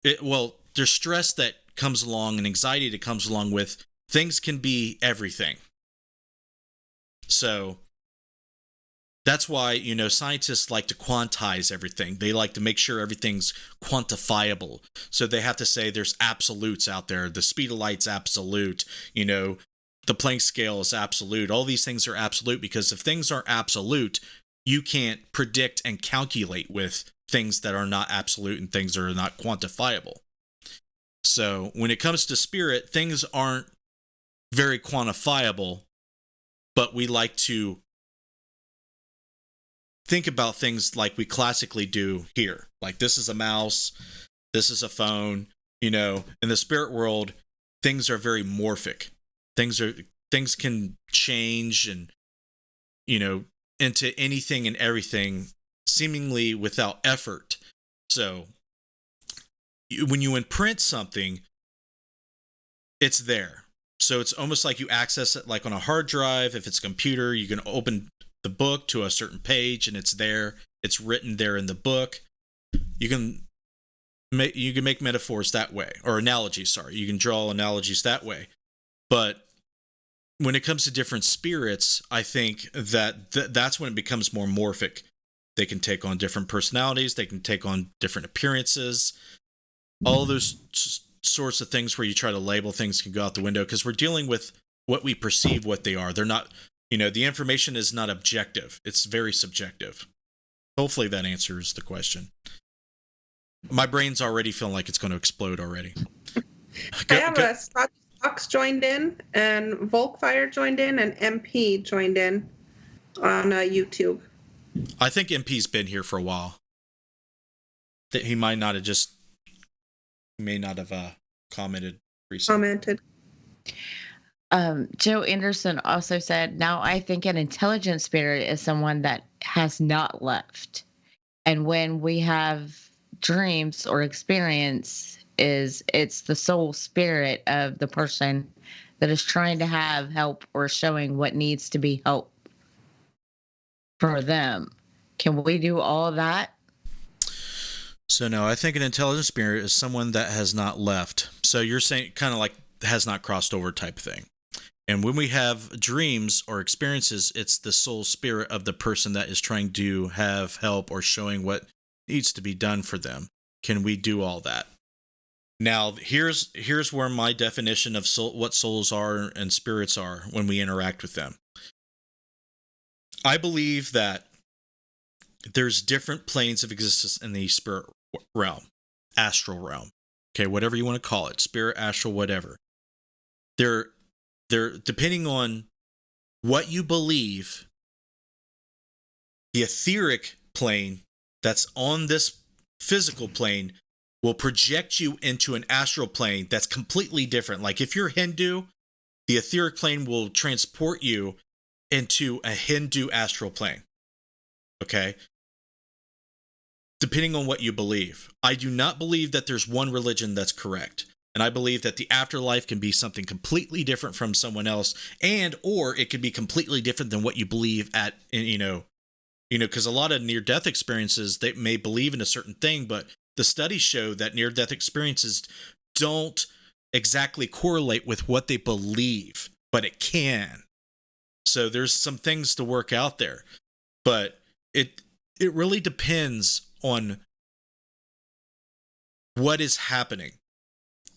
there's stress that comes along and anxiety that comes along with things can be everything. So that's why, scientists like to quantize everything. They like to make sure everything's quantifiable. So they have to say there's absolutes out there. The speed of light's absolute, the Planck scale is absolute. All these things are absolute, because if things aren't absolute, you can't predict and calculate with things that are not absolute and things that are not quantifiable. So when it comes to spirit, things aren't very quantifiable, but we like to think about things like we classically do here. Like, this is a mouse, this is a phone, in the spirit world, things are very morphic. Things can change and, into anything and everything seemingly without effort. So when you imprint something, it's there. So it's almost like you access it like on a hard drive. If it's a computer, you can open the book to a certain page and it's there. It's written there in the book. You can make metaphors that way, or analogies, sorry. You can draw analogies that way. But when it comes to different spirits, I think that that's when it becomes more morphic. They can take on different personalities. They can take on different appearances. All those sorts of things where you try to label things can go out the window, because we're dealing with what we perceive what they are. They're not, the information is not objective. It's very subjective. Hopefully that answers the question. My brain's already feeling like it's going to explode already. I have a Scotch Fox joined in, and Volkfire joined in, and MP joined in on YouTube. I think MP's been here for a while. That he might not have just, he may not have commented recently. Joe Anderson also said, now I think an intelligent spirit is someone that has not left. And when we have dreams or experience, it's the soul spirit of the person that is trying to have help or showing what needs to be help for them. Can we do all that? So no, I think an intelligent spirit is someone that has not left. So you're saying kind of like has not crossed over type thing. And when we have dreams or experiences, it's the soul spirit of the person that is trying to have help or showing what needs to be done for them. Can we do all that? Now, here's where my definition of soul, what souls are and spirits are when we interact with them. I believe that there's different planes of existence in the spirit realm, astral realm. Okay, whatever you want to call it, spirit, astral, whatever. They're depending on what you believe, the etheric plane that's on this physical plane will project you into an astral plane that's completely different. Like if you're Hindu, the etheric plane will transport you into a Hindu astral plane. Okay? Depending on what you believe. I do not believe that there's one religion that's correct. And I believe that the afterlife can be something completely different from someone else, and or it could be completely different than what you believe at, because a lot of near-death experiences, they may believe in a certain thing, but the studies show that near-death experiences don't exactly correlate with what they believe, but it can. So there's some things to work out there, but it really depends on what is happening.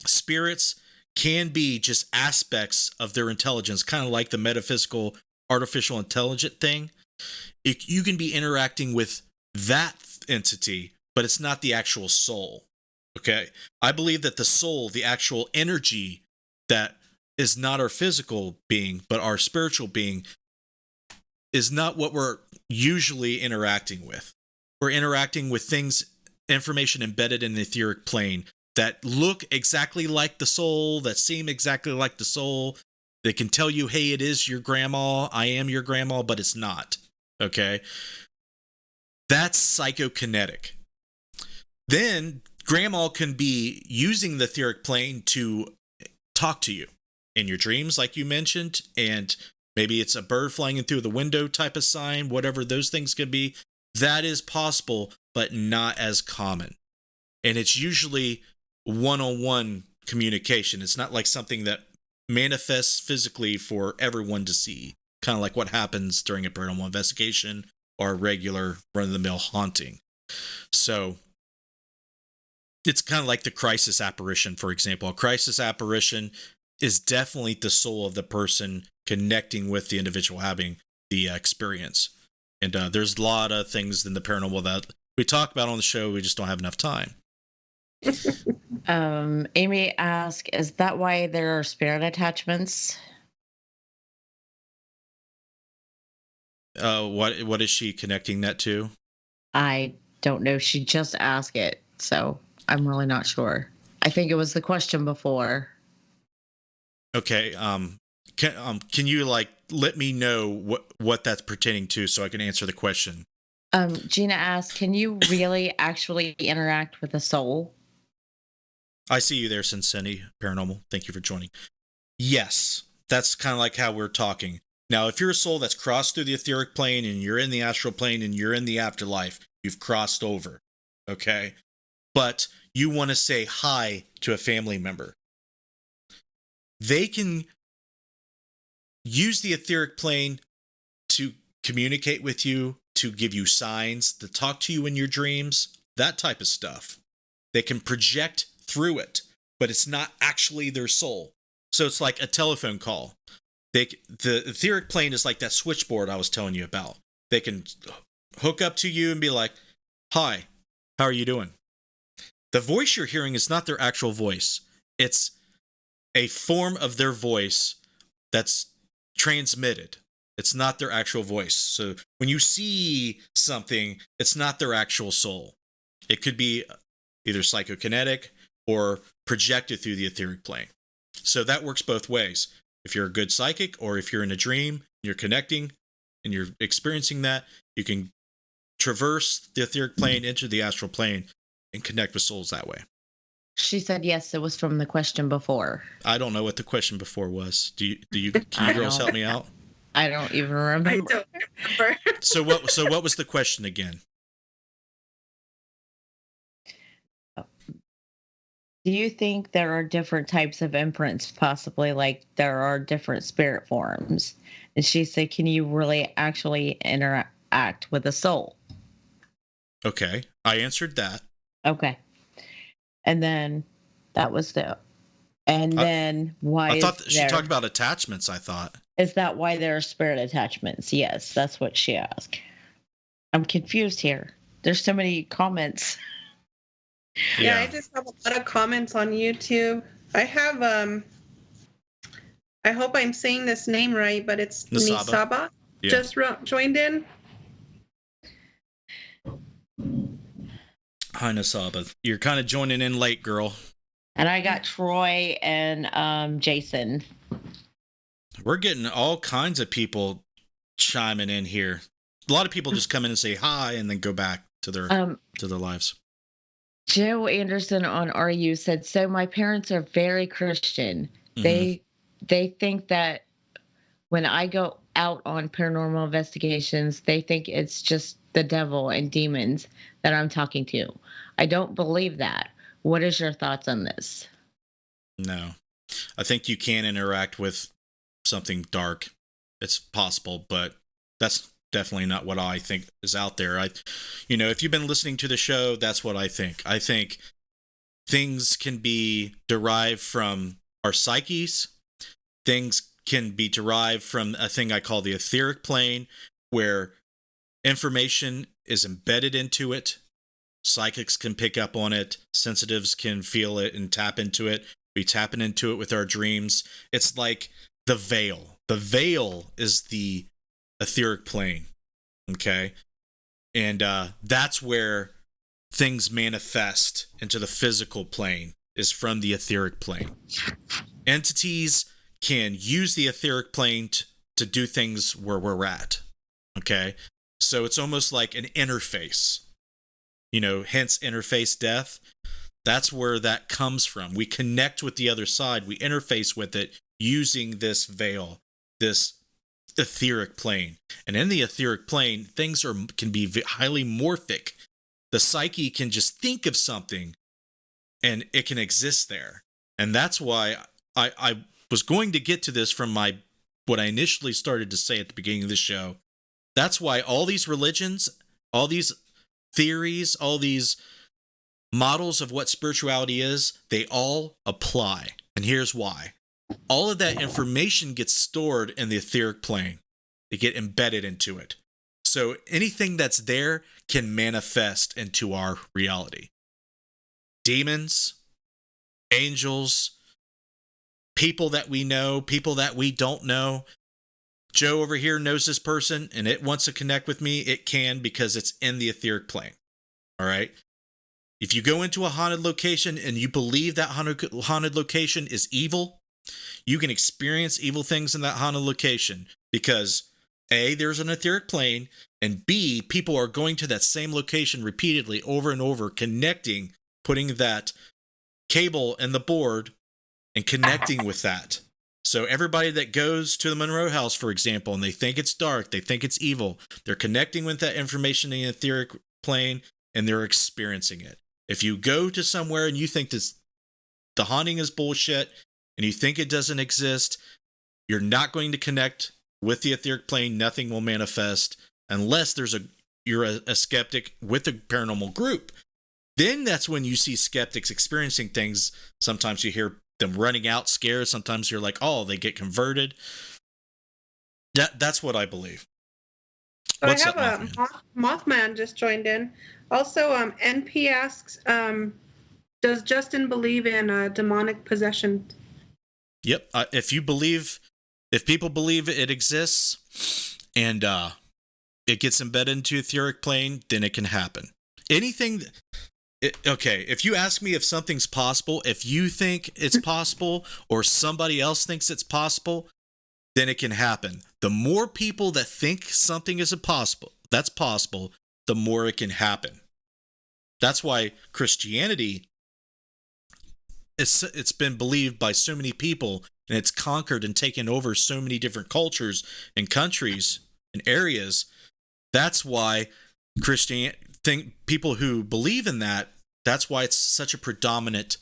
Spirits can be just aspects of their intelligence, kind of like the metaphysical artificial intelligent thing. You can be interacting with that entity, but it's not the actual soul. Okay? I believe that the soul, the actual energy that is not our physical being, but our spiritual being, is not what we're usually interacting with. We're interacting with things, information embedded in the etheric plane that look exactly like the soul, that seem exactly like the soul. They can tell you, hey, it is your grandma, I am your grandma, but it's not. Okay? That's psychokinetic. Then grandma can be using the etheric plane to talk to you in your dreams, like you mentioned, and maybe it's a bird flying in through the window type of sign, whatever those things could be. That is possible, but not as common. And it's usually one-on-one communication. It's not like something that manifests physically for everyone to see, kind of like what happens during a paranormal investigation or a regular run-of-the-mill haunting. So it's kind of like the crisis apparition, for example. A crisis apparition is definitely the soul of the person connecting with the individual having the experience. And there's a lot of things in the paranormal that we talk about on the show. We just don't have enough time. Amy asked, is that why there are spirit attachments? What is she connecting that to? I don't know. She just asked it, so I'm really not sure. I think it was the question before. Okay. Can you let me know what that's pertaining to so I can answer the question? Gina asked, can you really actually interact with a soul? I see you there, Cincinnati Paranormal. Thank you for joining. Yes, that's kind of like how we're talking. Now, if you're a soul that's crossed through the etheric plane and you're in the astral plane and you're in the afterlife, you've crossed over, okay? But you want to say hi to a family member. They can use the etheric plane to communicate with you, to give you signs, to talk to you in your dreams, that type of stuff. They can project through it, but it's not actually their soul. So it's like a telephone call. The etheric plane is like that switchboard I was telling you about. They can hook up to you and be like, "Hi, how are you doing?" The voice you're hearing is not their actual voice. It's a form of their voice that's transmitted. It's not their actual voice. So when you see something, it's not their actual soul. It could be either psychokinetic or projected through the etheric plane. So that works both ways. If you're a good psychic, or if you're in a dream, you're connecting and you're experiencing that, you can traverse the etheric plane into the astral plane and connect with souls that way. She said yes, it was from the question before. I don't know what the question before was. Can you girls help me out? I don't even I remember. don't remember. So what was the question again? Do you think there are different types of imprints, possibly like there are different spirit forms? And she said, can you really actually interact with a soul? Okay, I answered that. Okay. And then that was then why I thought is she there, talked about attachments, I thought. is that why there are spirit attachments? Yes, that's what she asked. I'm confused here. There's so many comments. Yeah, I just have a lot of comments on YouTube. I have I hope I'm saying this name right, but it's Nisaba. Yeah. Just joined in. Hi, Nisaba. You're kind of joining in late, girl. And I got Troy and Jason. We're getting all kinds of people chiming in here. A lot of people just come in and say hi and then go back to their lives. Joe Anderson on RU said, so my parents are very Christian. Mm-hmm. They think that when I go out on paranormal investigations, they think it's just the devil and demons that I'm talking to. I don't believe that. What is your thoughts on this? No. I think you can interact with something dark. It's possible, but that's definitely not what I think is out there. If you've been listening to the show, that's what I think. I think things can be derived from our psyches. Things can be derived from a thing I call the etheric plane, where information is embedded into it. Psychics can pick up on it. Sensitives can feel it and tap into it. We tapping into it with our dreams. It's like the veil. The veil is the etheric plane. Okay? And that's where things manifest into the physical plane, is from the etheric plane. Entities can use the etheric plane to do things where we're at. Okay? So it's almost like an interface. Hence interface death. That's where that comes from. We connect with the other side. We interface with it using this veil, this etheric plane. And in the etheric plane, things can be highly morphic. The psyche can just think of something and it can exist there. And that's why I was going to get to this from what I initially started to say at the beginning of the show. That's why all these religions, all these theories, all these models of what spirituality is, they all apply. And here's why. All of that information gets stored in the etheric plane. They get embedded into it. So anything that's there can manifest into our reality. Demons, angels, people that we know, people that we don't know. Joe over here knows this person and it wants to connect with me. It can, because it's in the etheric plane. All right. If you go into a haunted location and you believe that haunted location is evil, you can experience evil things in that haunted location because A, there's an etheric plane, and B, people are going to that same location repeatedly over and over, connecting, putting that cable in the board and connecting with that. So everybody that goes to the Monroe House, for example, and they think it's dark, they think it's evil, they're connecting with that information in the etheric plane and they're experiencing it. If you go to somewhere and you think the haunting is bullshit and you think it doesn't exist, you're not going to connect with the etheric plane. Nothing will manifest unless you're a skeptic with a paranormal group. Then that's when you see skeptics experiencing things. Sometimes you hear them running out scared. Sometimes you're like, oh, they get converted. That's what I believe. So I What's have up, a Mothman? Mothman just joined in. Also, NP asks, does Justin believe in demonic possession? Yep. If people believe it exists, and it gets embedded into etheric plane, then it can happen. Anything. Okay, if you ask me if something's possible, if you think it's possible, or somebody else thinks it's possible, then it can happen. The more people that think something is that's possible, the more it can happen. That's why Christianity, it's been believed by so many people, and it's conquered and taken over so many different cultures and countries and areas. That's why people who believe in that, that's why it's such a predominant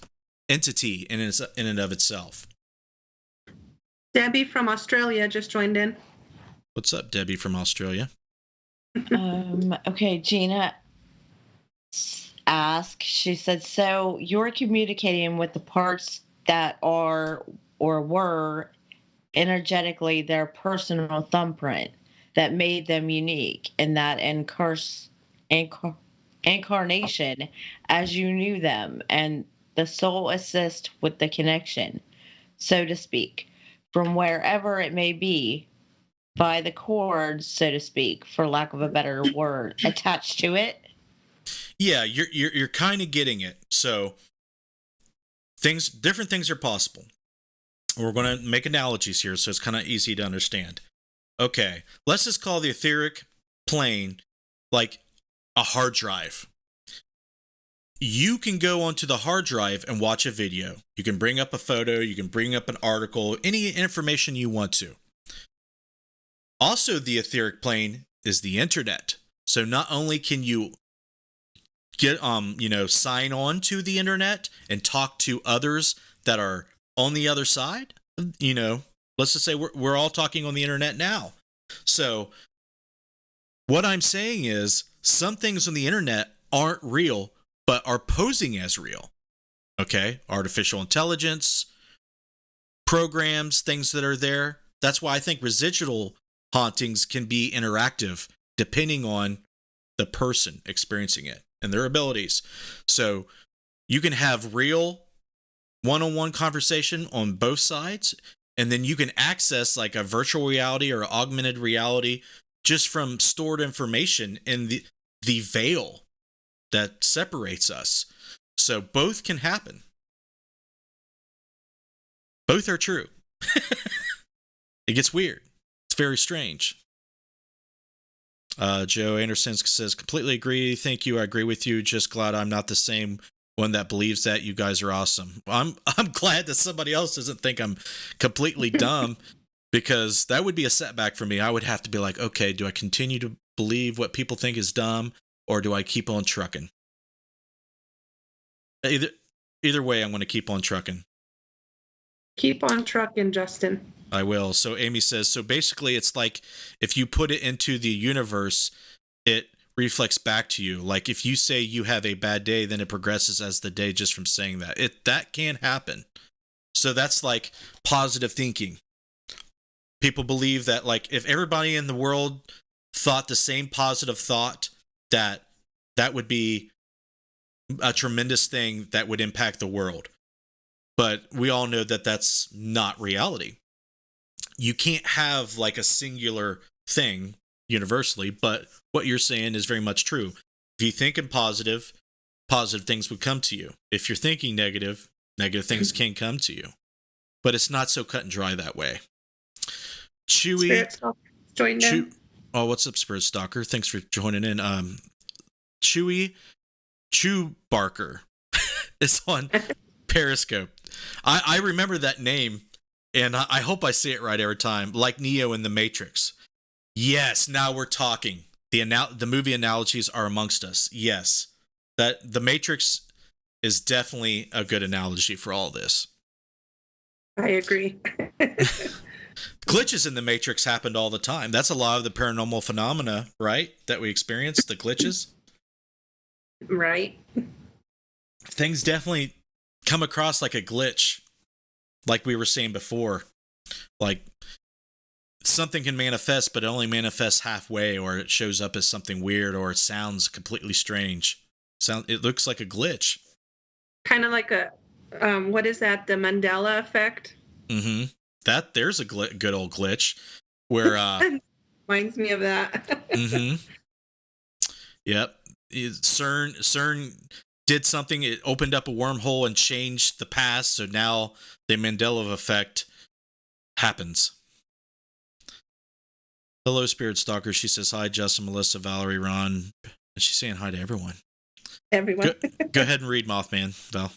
entity in and of itself. Debbie from Australia just joined in. What's up, Debbie from Australia? Okay, Gina asked, she said, so you're communicating with the parts that are or were energetically their personal thumbprint that made them unique in that incarnation as you knew them, and the soul assist with the connection, so to speak, from wherever it may be, by the cords, so to speak, for lack of a better word, attached to it. Yeah, you're kind of getting it. So different things are possible. We're going to make analogies here, so it's kind of easy to understand. Okay, let's just call the etheric plane like a hard drive. You can go onto the hard drive and watch a video. You can bring up a photo, you can bring up an article, any information you want to. Also, the etheric plane is the internet. So not only can you get sign on to the internet and talk to others that are on the other side, let's just say we're all talking on the internet now. So what I'm saying is some things on the internet aren't real, but are posing as real. Okay? Artificial intelligence, programs, things that are there. That's why I think residual hauntings can be interactive depending on the person experiencing it and their abilities. So you can have real one-on-one conversation on both sides, and then you can access like a virtual reality or augmented reality just from stored information in the veil that separates us. So both can happen. Both are true. It gets weird. It's very strange. Joe Anderson says, completely agree. Thank you. I agree with you. Just glad I'm not the same one that believes that. You guys are awesome. I'm glad that somebody else doesn't think I'm completely dumb, because that would be a setback for me. I would have to be like, okay, do I continue to believe what people think is dumb, or do I keep on trucking? Either way, I'm going to keep on trucking. Keep on trucking, Justin. I will. So Amy says, so basically it's like if you put it into the universe, it reflects back to you. Like if you say you have a bad day, then it progresses as the day just from saying that. That can happen. So that's like positive thinking. People believe that like if everybody in the world thought the same positive thought, that would be a tremendous thing that would impact the world. But we all know that that's not reality. You can't have like a singular thing universally, but what you're saying is very much true. If you think in positive things would come to you. If you're thinking negative things can come to you. But it's not so cut and dry that way. Chewy. Oh, what's up, Spirit Stalker? Thanks for joining in. Chewy Chew Barker is on Periscope. I remember that name, and I hope I say it right every time, like Neo in The Matrix. Yes, now we're talking. The movie analogies are amongst us. Yes, that The Matrix is definitely a good analogy for all this. I agree. Glitches in The Matrix happened all the time. That's a lot of the paranormal phenomena, right, that we experience, the glitches. Right. Things definitely come across like a glitch, like we were saying before. Like something can manifest, but it only manifests halfway, or it shows up as something weird, or it sounds completely strange. It looks like a glitch. Kind of like a, what is that? The Mandela effect? Mm-hmm. There's a good old glitch where reminds me of that. mm-hmm. Yep. CERN did something. It opened up a wormhole and changed the past. So now the Mandela effect happens. Hello, Spirit Stalker. She says hi, Justin, Melissa, Valerie, Ron. And she's saying hi to everyone. Everyone. Go ahead and read, Mothman, Val.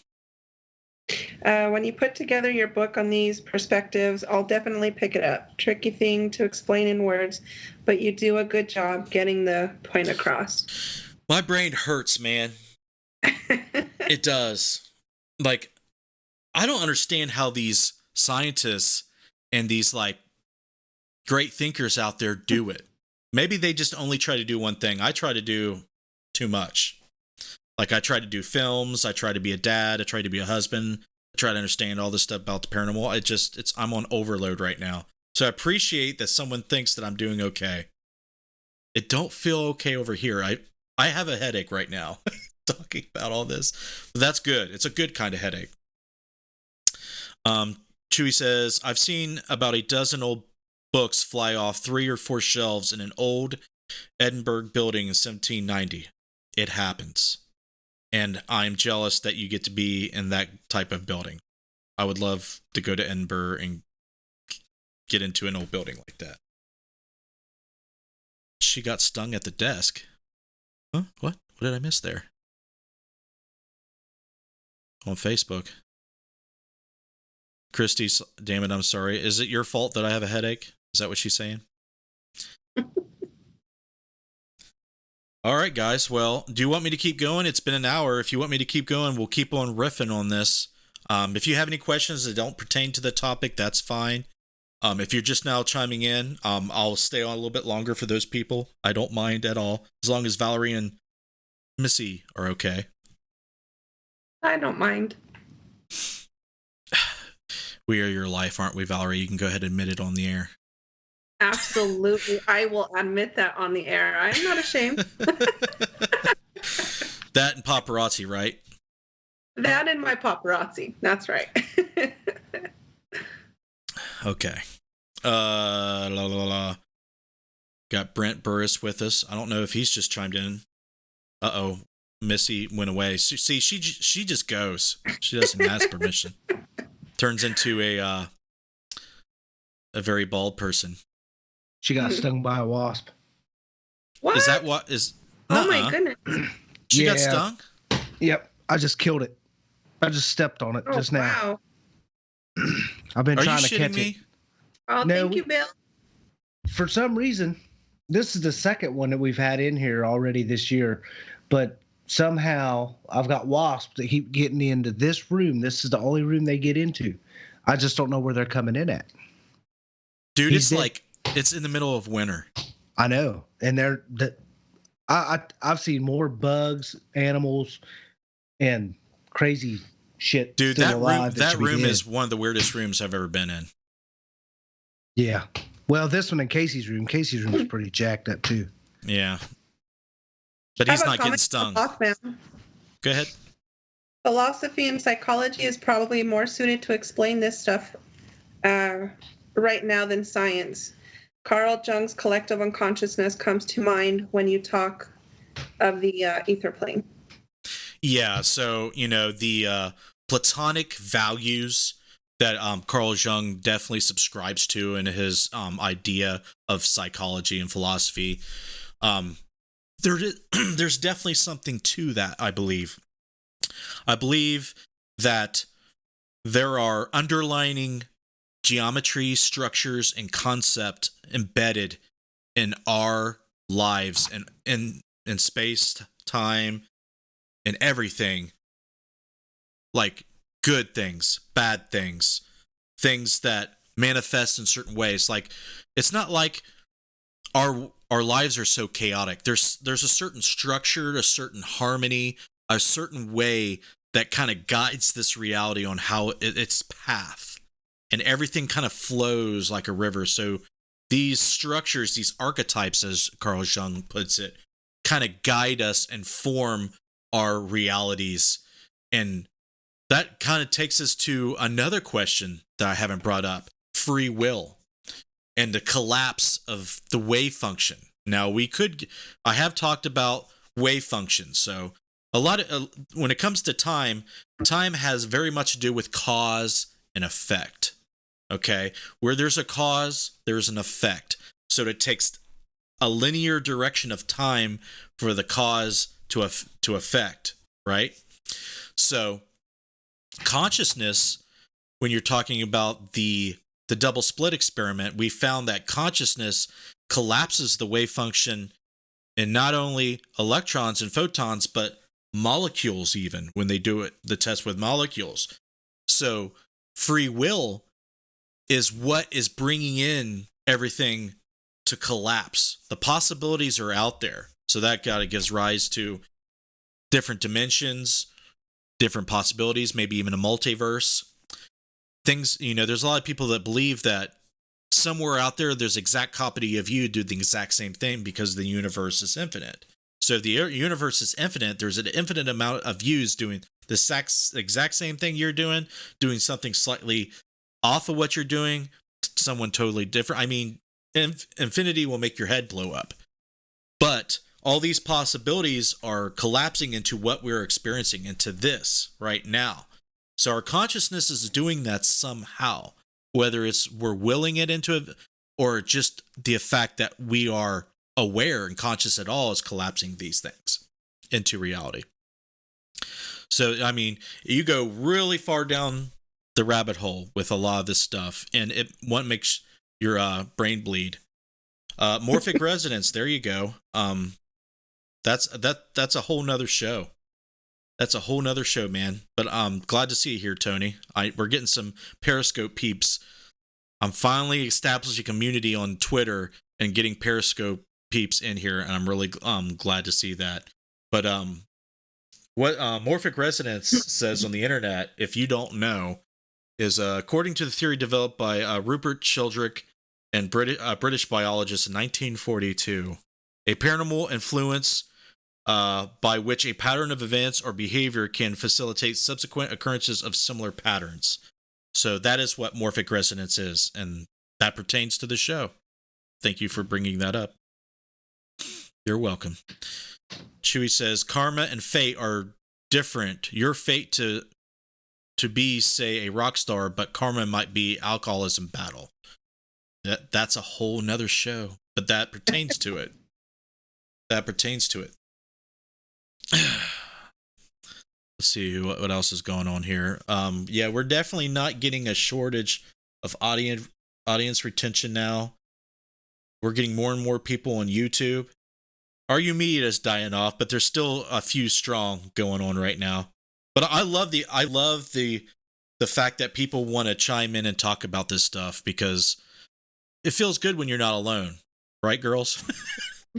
When you put together your book on these perspectives, I'll definitely pick it up. Tricky thing to explain in words, but you do a good job getting the point across. My brain hurts, man. It does. Like, I don't understand how these scientists and these like great thinkers out there do it. Maybe they just only try to do one thing. I try to do too much. Like, I try to do films, I try to be a dad, I try to be a husband, I try to understand all this stuff about the paranormal. I'm on overload right now. So I appreciate that someone thinks that I'm doing okay. It don't feel okay over here. I have a headache right now talking about all this. But that's good. It's a good kind of headache. Chewy says, I've seen about a dozen old books fly off 3 or 4 shelves in an old Edinburgh building in 1790. It happens. And I'm jealous that you get to be in that type of building. I would love to go to Edinburgh and get into an old building like that. She got stung at the desk. Huh? What? What did I miss there? On Facebook. Christy, damn it, I'm sorry. Is it your fault that I have a headache? Is that what she's saying? All right, guys. Well, do you want me to keep going? It's been an hour. If you want me to keep going, we'll keep on riffing on this. If you have any questions that don't pertain to the topic, that's fine. If you're just now chiming in, I'll stay on a little bit longer for those people. I don't mind at all, as long as Valerie and Missy are okay. I don't mind. We are your life, aren't we, Valerie? You can go ahead and admit it on the air. Absolutely. I will admit that on the air. I'm not ashamed. That and paparazzi, right? That and my paparazzi. That's right. Okay. Got Brent Burris with us. I don't know if he's just chimed in. Uh-oh. Missy went away. See, she just goes. She doesn't ask permission. Turns into a very bald person. She got stung by a wasp. What? Is that what is? Oh my goodness. She got stung? Yep. I just killed it. I just stepped on it just now. Wow. I've been Are trying you to shitting catch me? it. Oh, No, thank you, Bill. For some reason, this is the second one that we've had in here already this year, but somehow I've got wasps that keep getting into this room. This is the only room they get into. I just don't know where they're coming in at. Dude, He's dead. it's in the middle of winter. I know, and I've seen more bugs, animals, and crazy shit. Dude, still that alive room dead. is one of the weirdest rooms I've ever been in. Yeah. Well, this one in Casey's room. Casey's room is pretty jacked up too. Yeah. But he's not getting stung. Go ahead. Philosophy and psychology is probably more suited to explain this stuff right now than science. Carl Jung's collective unconsciousness comes to mind when you talk of the ether plane. Yeah, so, the Platonic values that Carl Jung definitely subscribes to in his idea of psychology and philosophy, there's definitely something to that, I believe. I believe that there are underlining geometry, structures, and concept embedded in our lives and in space, time, and everything. Like good things, bad things, things that manifest in certain ways. Like, it's not like our lives are so chaotic. There's a certain structure, a certain harmony, a certain way that kind of guides this reality on how its path, and everything kind of flows like a river. So these structures, these archetypes, as Carl Jung puts it, kind of guide us and form our realities. And that kind of takes us to another question that I haven't brought up: free will and the collapse of the wave function. Now, I have talked about wave functions. So a lot of, when it comes to time has very much to do with cause and effect. Okay. Where there's a cause, there's an effect. So it takes a linear direction of time for the cause to affect, right? So consciousness, when you're talking about the double split experiment, we found that consciousness collapses the wave function in not only electrons and photons, but molecules, even when they do the test with molecules. So free will is what is bringing in everything to collapse. The possibilities are out there. So that gives rise to different dimensions, different possibilities, maybe even a multiverse. Things, there's a lot of people that believe that somewhere out there, there's an exact copy of you do the exact same thing because the universe is infinite. So if the universe is infinite, there's an infinite amount of yous doing the exact same thing you're doing something slightly off of what you're doing, someone totally different. I mean, infinity will make your head blow up. But all these possibilities are collapsing into what we're experiencing, into this right now. So our consciousness is doing that somehow, whether it's we're willing it into it or just the fact that we are aware and conscious at all is collapsing these things into reality. So, I mean, you go really far down the rabbit hole with a lot of this stuff, and what makes your brain bleed. Morphic resonance, there you go. That's a whole nother show. That's a whole nother show, man. But I'm glad to see you here, Tony. We're getting some Periscope peeps. I'm finally establishing a community on Twitter and getting Periscope peeps in here, and I'm really glad to see that. But what Morphic Resonance says on the internet, if you don't know, is according to the theory developed by Rupert Sheldrake and British biologist in 1942, a paranormal influence by which a pattern of events or behavior can facilitate subsequent occurrences of similar patterns. So that is what Morphic Resonance is, and that pertains to the show. Thank you for bringing that up. You're welcome. Chewy says, karma and fate are different. Your fate to be, say, a rock star, but karma might be alcoholism battle. That's a whole nother show, but that pertains to it. That pertains to it. Let's see what else is going on here. Yeah, we're definitely not getting a shortage of audience retention now. We're getting more and more people on YouTube. Are You Me is dying off, but there's still a few strong going on right now. But I love the fact that people want to chime in and talk about this stuff, because it feels good when you're not alone, right, girls?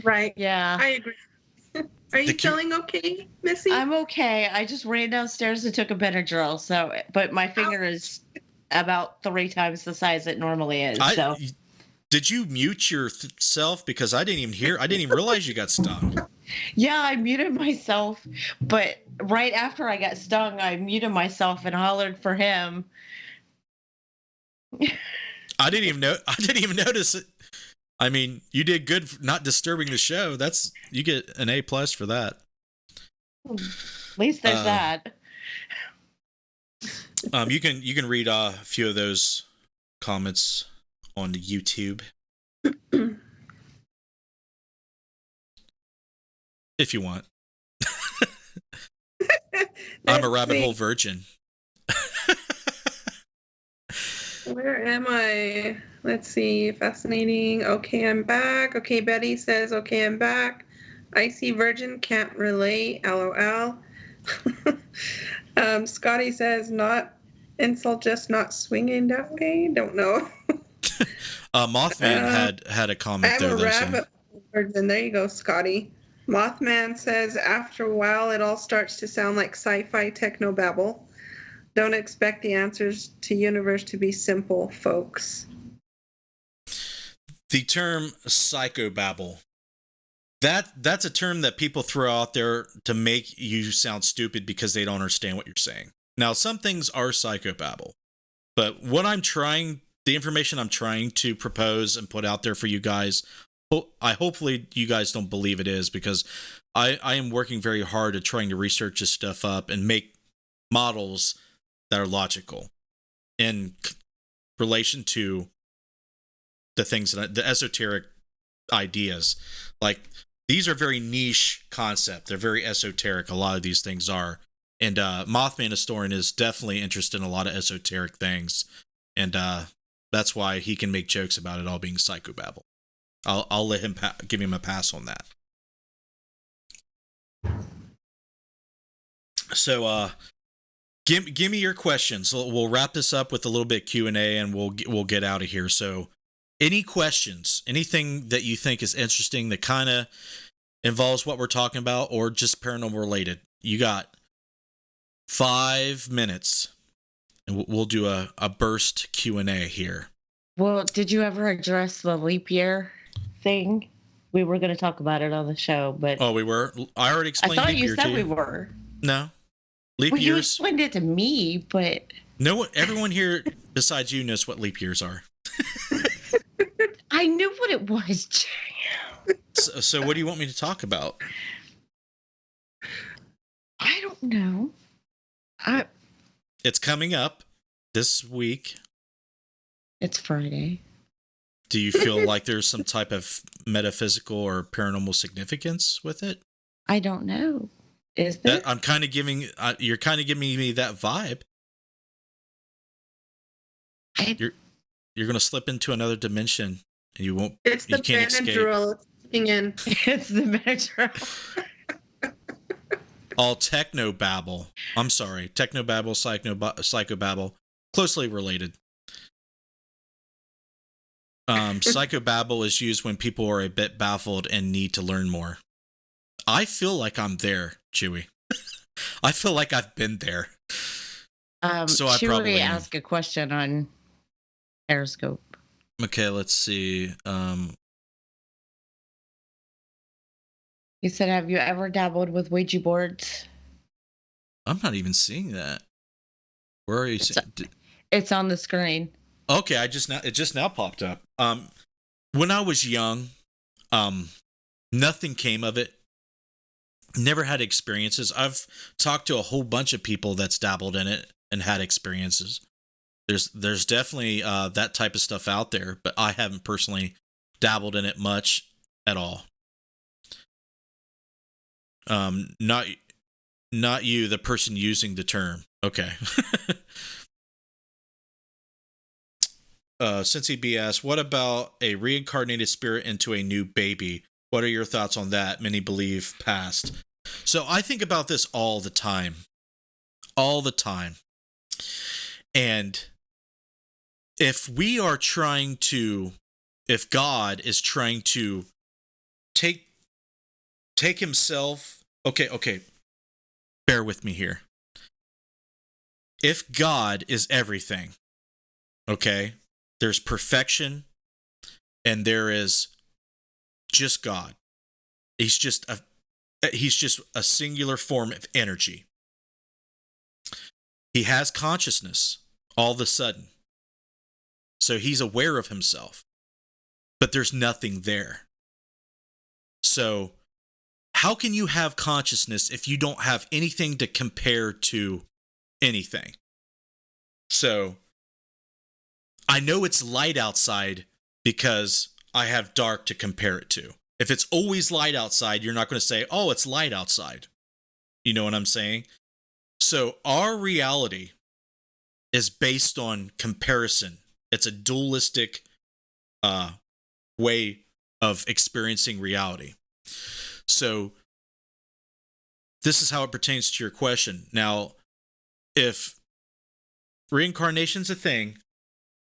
Right. Yeah. I agree. Are you feeling okay, Missy? I'm okay. I just ran downstairs and took a Benadryl. But my finger is about 3 times the size it normally is. Did you mute yourself? Because I didn't even realize you got stung. Yeah, I muted myself, but right after I got stung, I muted myself and hollered for him. I didn't even notice it. I mean, you did good for not disturbing the show. You get an A+ for that. At least there's that. You can read a few of those comments on the YouTube if you want. I'm a rabbit hole virgin. Where am I? Let's see. Fascinating. Okay, I'm back. Okay, Betty says, okay, I'm back. Icy Virgin can't relate. LOL. Scotty says, not insult, just not swinging that way. Don't know. Mothman had a comment there. I'm a rabbit virgin. There you go, Scotty. Mothman says, after a while, it all starts to sound like sci-fi technobabble. Don't expect the answers to universe to be simple, folks. The term psychobabble. That's a term that people throw out there to make you sound stupid because they don't understand what you're saying. Now, some things are psychobabble, but the information I'm trying to propose and put out there for you guys, hopefully you guys don't believe it is, because I am working very hard at trying to research this stuff up and make models that are logical in relation to the things the esoteric ideas. Like, these are very niche concept. They're very esoteric. A lot of these things are. And Mothman Historian is definitely interested in a lot of esoteric things. And that's why he can make jokes about it all being psychobabble. I'll let him give him a pass on that. So give me your questions. We'll wrap this up with a little bit Q&A, and we'll get out of here. So any questions, anything that you think is interesting that kind of involves what we're talking about or just paranormal related, you got 5 minutes, and we'll do a burst Q&A here. Well, did you ever address the leap year thing? We were going to talk about it on the show, but we were. I already explained. I thought leap you year said to we you. were. No, leap well, years. You explained it to me, but everyone here besides you knows what leap years are. I knew what it was. So what do you want me to talk about? I don't know. It's coming up this week. It's Friday. Do you feel like there's some type of metaphysical or paranormal significance with it? I don't know. Is there? I'm kind of giving. You're kind of giving me that vibe. You're going to slip into another dimension, and you won't. It's the you can't Benadryl kicking in. It's the Benadryl. All techno babble. I'm sorry, techno babble, psychobabble, closely related. Psychobabble is used when people are a bit baffled and need to learn more. I feel like I'm there, Chewy. I feel like I've been there. So I probably ask a question on Periscope. Okay, let's see. He said, "Have you ever dabbled with Ouija boards?" I'm not even seeing that. Where are you seeing? It's on the screen. Okay, it just now popped up. When I was young, nothing came of it. Never had experiences. I've talked to a whole bunch of people that's dabbled in it and had experiences. There's definitely that type of stuff out there, but I haven't personally dabbled in it much at all. Not you, the person using the term. Okay. Cincy B asks, what about a reincarnated spirit into a new baby? What are your thoughts on that? Many believe past. So I think about this all the time. All the time. And if God is trying to take himself, okay, bear with me here. If God is everything, okay, there's perfection and there is just God. He's just a singular form of energy. He has consciousness all of a sudden. So he's aware of himself, but there's nothing there. So how can you have consciousness if you don't have anything to compare to anything? So I know it's light outside because I have dark to compare it to. If it's always light outside, you're not going to say, oh, it's light outside. You know what I'm saying? So our reality is based on comparison. It's a dualistic way of experiencing reality. So this is how it pertains to your question. Now, if reincarnation's a thing,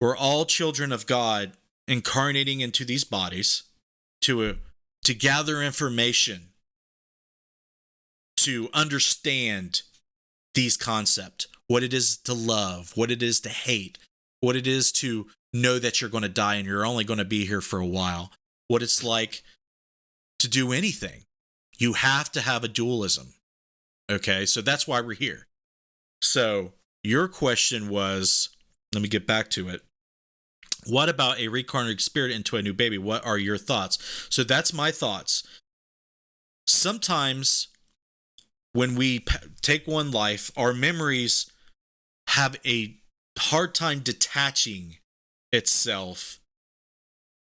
we're all children of God incarnating into these bodies to gather information, to understand these concepts, what it is to love, what it is to hate, what it is to know that you're going to die and you're only going to be here for a while. What it's like to do anything. You have to have a dualism. Okay, so that's why we're here. So your question was, let me get back to it. What about a reincarnated spirit into a new baby? What are your thoughts? So that's my thoughts. Sometimes when we take one life, our memories have a hard time detaching itself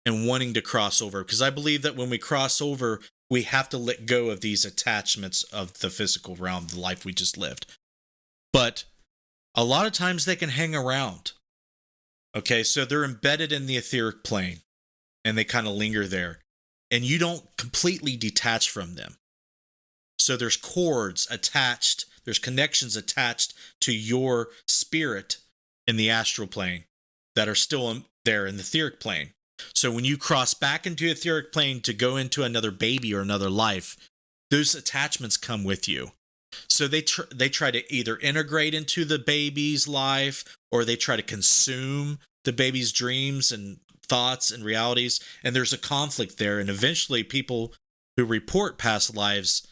and wanting to cross over. Because I believe that when we cross over, we have to let go of these attachments of the physical realm, the life we just lived. But a lot of times they can hang around. Okay, so they're embedded in the etheric plane and they kind of linger there. And you don't completely detach from them. So there's cords attached, there's connections attached to your spirit in the astral plane that are still there in the etheric plane. So when you cross back into the etheric plane to go into another baby or another life, those attachments come with you. So they try to either integrate into the baby's life, or they try to consume the baby's dreams and thoughts and realities. And there's a conflict there. And eventually people who report past lives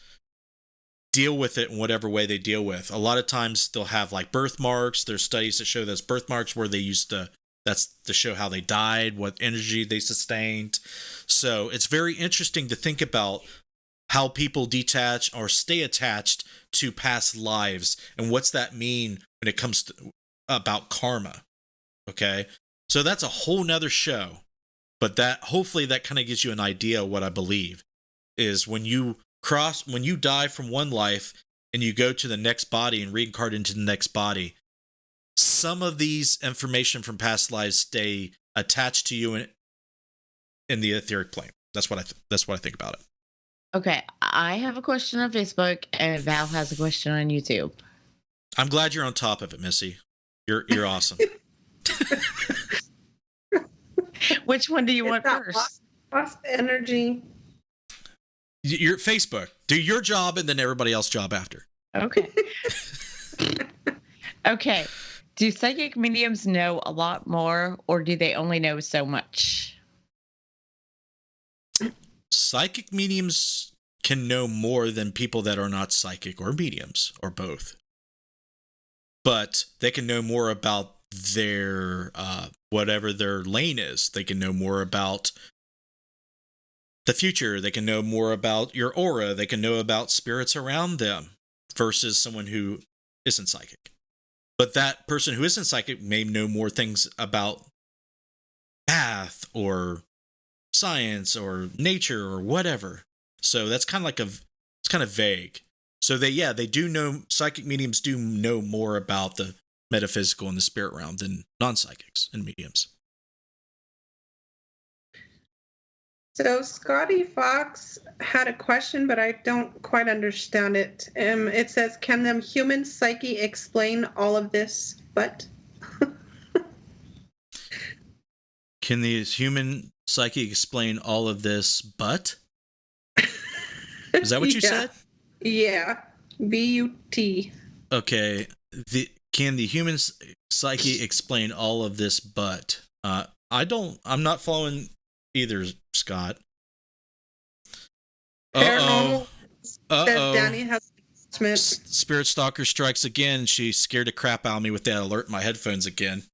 deal with it in whatever way they deal with. A lot of times they'll have like birthmarks. There's studies that show those birthmarks where they used to, that's to show how they died, what energy they sustained. So it's very interesting to think about how people detach or stay attached to past lives, and what's that mean when it comes to about karma. Okay, so that's a whole nother show, but that hopefully that kind of gives you an idea of what I believe is when you die from one life and you go to the next body and reincarnate into the next body, some of these information from past lives stay attached to you in the etheric plane. That's what I think about it. Okay, I have a question on Facebook, and Val has a question on YouTube. I'm glad you're on top of it, Missy. You're awesome. Which one do you want first? Lost energy. Your Facebook. Do your job and then everybody else's job after. Okay. Okay. Do psychic mediums know a lot more, or do they only know so much? Psychic mediums can know more than people that are not psychic or mediums, or both. But they can know more about their whatever their lane is. They can know more about the future. They can know more about your aura. They can know about spirits around them versus someone who isn't psychic. But that person who isn't psychic may know more things about math or science or nature or whatever. So that's kind of like it's kind of vague. So they do know, psychic mediums do know more about the metaphysical and the spirit realm than non-psychics and mediums. So Scotty Fox had a question, but I don't quite understand it. It says, can the human psyche explain all of this? But can the human psyche explain all of this, but? Is that what you said? Yeah. B-U-T. Okay. Can the human psyche explain all of this, but? I'm not following either, Scott. Paranormal says Danny has Spirit Stalker strikes again. She scared the crap out of me with that alert in my headphones again.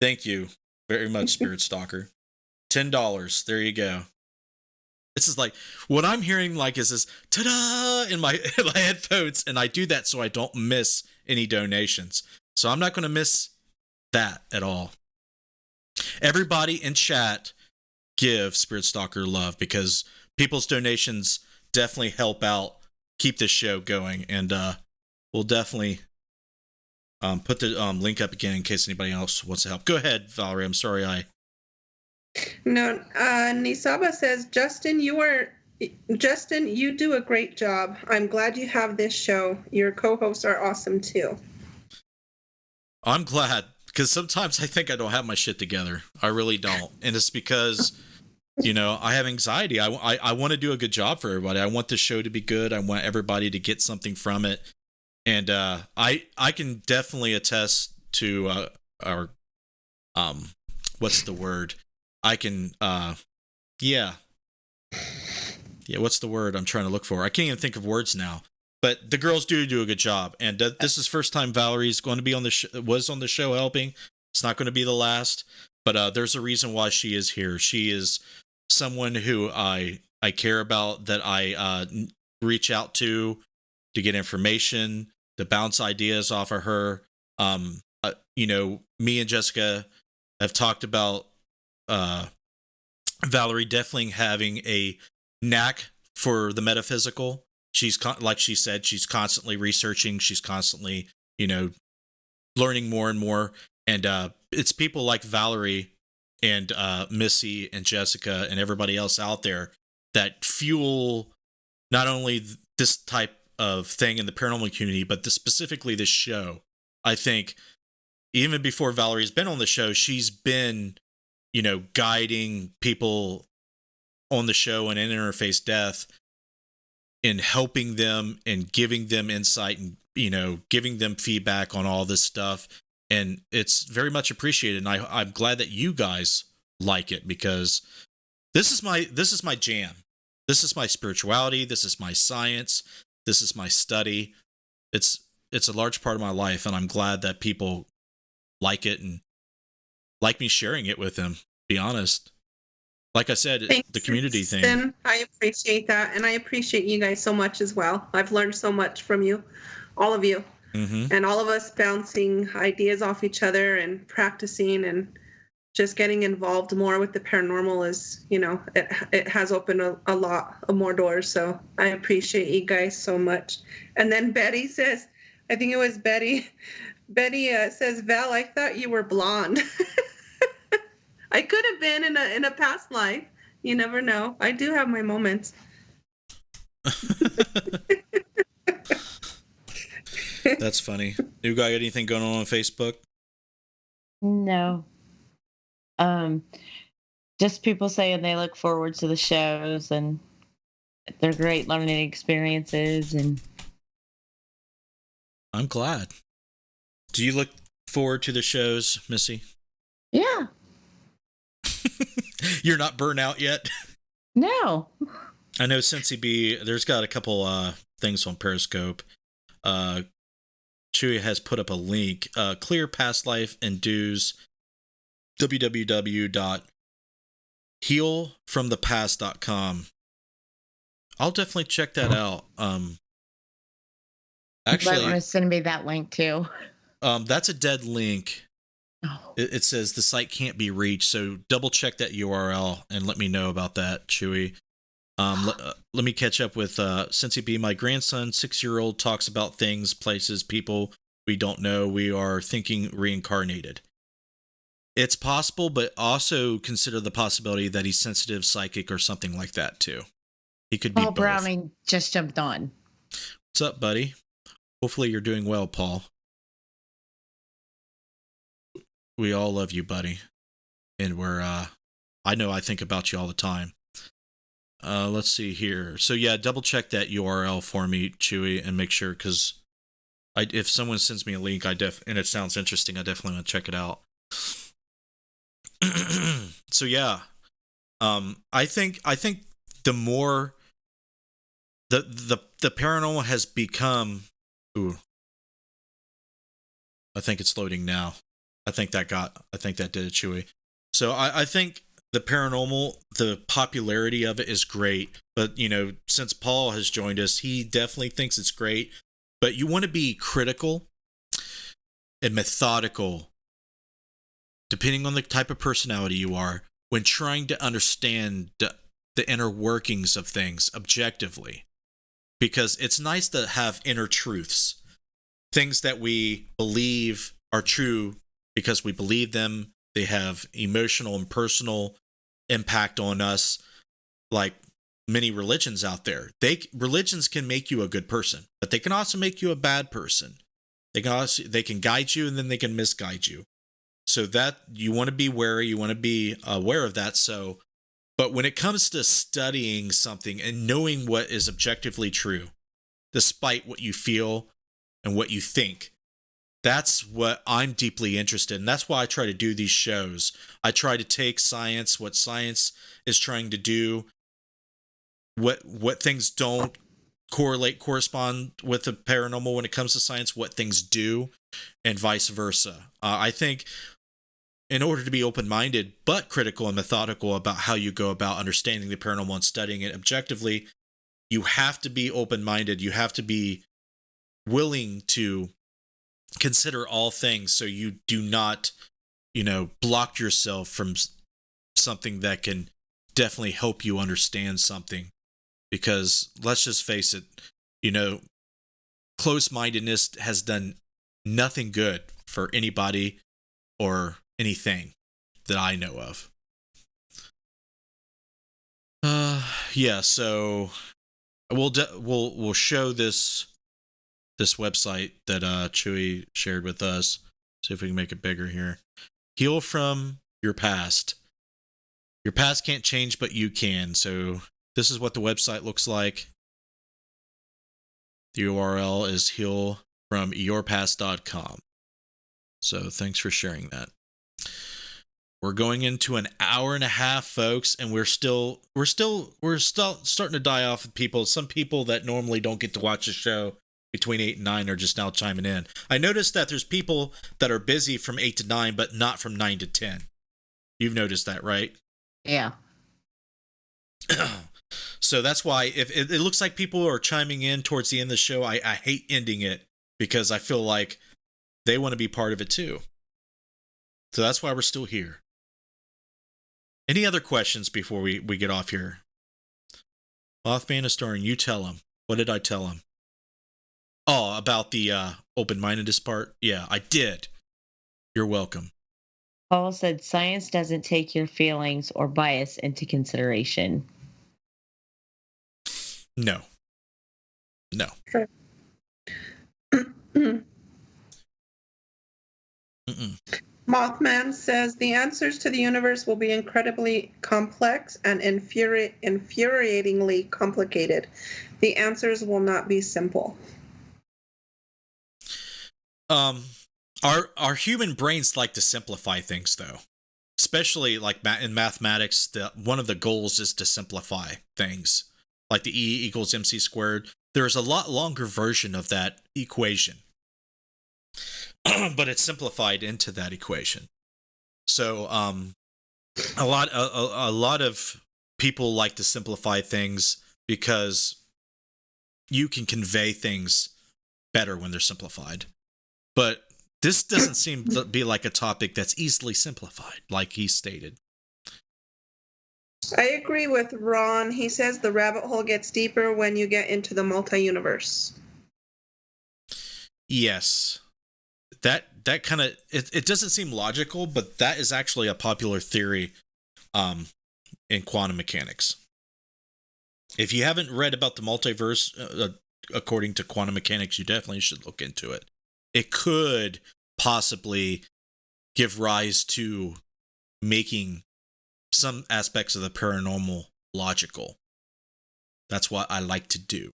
Thank you very much, Spirit Stalker. $10. There you go. This is like what I'm hearing like is this ta-da in my headphones, and I do that so I don't miss any donations. So I'm not going to miss that at all. Everybody in chat give Spirit Stalker love, because people's donations definitely help out keep this show going, and we'll definitely put the link up again in case anybody else wants to help. Go ahead, Valerie. I'm sorry No, Nisaba says, Justin, you do a great job. I'm glad you have this show. Your co-hosts are awesome too. I'm glad, because sometimes I think I don't have my shit together. I really don't. And it's because, I have anxiety. I want to do a good job for everybody. I want the show to be good. I want everybody to get something from it. And I can definitely attest to our what's the word? I can yeah. Yeah, what's the word I'm trying to look for? I can't even think of words now. But the girls do a good job, and this is first time Valerie's going to be on the was on the show helping. It's not going to be the last, but there's a reason why she is here. She is someone who I care about, that I reach out to get information, to bounce ideas off of her. You know, me and Jessica have talked about Valerie definitely having a knack for the metaphysical. She's like she said, she's constantly researching. She's constantly, you know, learning more and more. And it's people like Valerie and Missy and Jessica and everybody else out there that fuel not only this type of thing in the paranormal community, but specifically this show. I think even before Valerie's been on the show, she's been, you know, guiding people on the show and in Interface Death, in helping them and giving them insight and, you know, giving them feedback on all this stuff. And it's very much appreciated. And I'm glad that you guys like it, because this is my jam. This is my spirituality. This is my science. This is my study. It's a large part of my life, and I'm glad that people like it and like me sharing it with them. Be honest. Like I said, Thanks, the community thing. Kristen. I appreciate that, and I appreciate you guys so much as well. I've learned so much from you, all of you, and all of us bouncing ideas off each other and practicing and just getting involved more with the paranormal is, you know, it has opened a lot of more doors. So I appreciate you guys so much. And then Betty says, I think it was Betty. Betty says, Val, I thought you were blonde. I could have been in a past life. You never know. I do have my moments. That's funny. You got anything going on Facebook? No. Just people saying they look forward to the shows and they're great learning experiences, and I'm glad. Do you look forward to the shows, Missy? yeah. You're not burnt out yet? No. I know Cincy B, there's got a couple things on Periscope. Chewy has put up a link. Clear past life and dues. www.healfromthepast.com. I'll definitely check that out. Actually, Actually, want to send me that link too. That's a dead link. Oh. It says the site can't be reached, so double check that URL and let me know about that, Chewy. Let me catch up with Cincy B. My grandson, 6-year-old, talks about things, places, people we don't know. We are thinking reincarnated. It's possible, but also consider the possibility that he's sensitive, psychic, or something like that too. He could be Paul both. Browning just jumped on. What's up, buddy? Hopefully you're doing well, Paul. We all love you, buddy. And we're, I know I think about you all the time. Let's see here. So yeah, double check that URL for me, Chewy, and make sure, because if someone sends me a link, and it sounds interesting, I definitely want to check it out. So yeah, I think the more the paranormal has become. Ooh, I think it's loading now. I think that did it, Chewy. So I think the paranormal, the popularity of it is great, but you know, since Paul has joined us, he definitely thinks it's great. But you want to be critical and methodical, depending on the type of personality you are, when trying to understand the inner workings of things objectively. Because it's nice to have inner truths, things that we believe are true because we believe them. They have emotional and personal impact on us, like many religions out there. Religions can make you a good person, but they can also make you a bad person. They can guide you, and then they can misguide you. So that you want to be wary, you want to be aware of that. So, but when it comes to studying something and knowing what is objectively true, despite what you feel and what you think, That's what I'm deeply interested in. That's why I try to do these shows. I try to take science, what science is trying to do, what things don't correspond with the paranormal when it comes to science, what things do, and vice versa. I think in order to be open-minded but critical and methodical about how you go about understanding the paranormal and studying it objectively, you have to be open-minded. You have to be willing to consider all things so you do not, block yourself from something that can definitely help you understand something. Because let's just face it, close-mindedness has done nothing good for anybody or anything that I know of. Yeah, so we'll show this website that Chewy shared with us. See if we can make it bigger here. Heal from your past. Your past can't change, but you can. So this is what the website looks like. The URL is healfromyourpast.com. So thanks for sharing that. We're going into an hour and a half, folks, and we're still starting to die off of people. Some people that normally don't get to watch the show between 8 and 9 are just now chiming in. I noticed that there's people that are busy from 8 to 9, but not from 9 to 10. You've noticed that, right? Yeah. So that's why if it looks like people are chiming in towards the end of the show, I hate ending it because I feel like they want to be part of it too. So that's why we're still here. Any other questions before we get off here? Mothman Historian, you tell him. What did I tell him? Oh, about the open-mindedness part? Yeah, I did. You're welcome. Paul said science doesn't take your feelings or bias into consideration. No. Sure. Mothman says the answers to the universe will be incredibly complex and infuriatingly complicated. The answers will not be simple. Our human brains like to simplify things, though. Especially like in mathematics, one of the goals is to simplify things. Like the E equals MC squared. There's a lot longer version of that equation. But it's simplified into that equation. So a lot of people like to simplify things because you can convey things better when they're simplified. But this doesn't seem to be like a topic that's easily simplified, like he stated. I agree with Ron. He says the rabbit hole gets deeper when you get into the multi-universe. Yes. That kind of it doesn't seem logical, but that is actually a popular theory in quantum mechanics. If you haven't read about the multiverse according to quantum mechanics, you definitely should look into it. It could possibly give rise to making some aspects of the paranormal logical. That's what I like to do.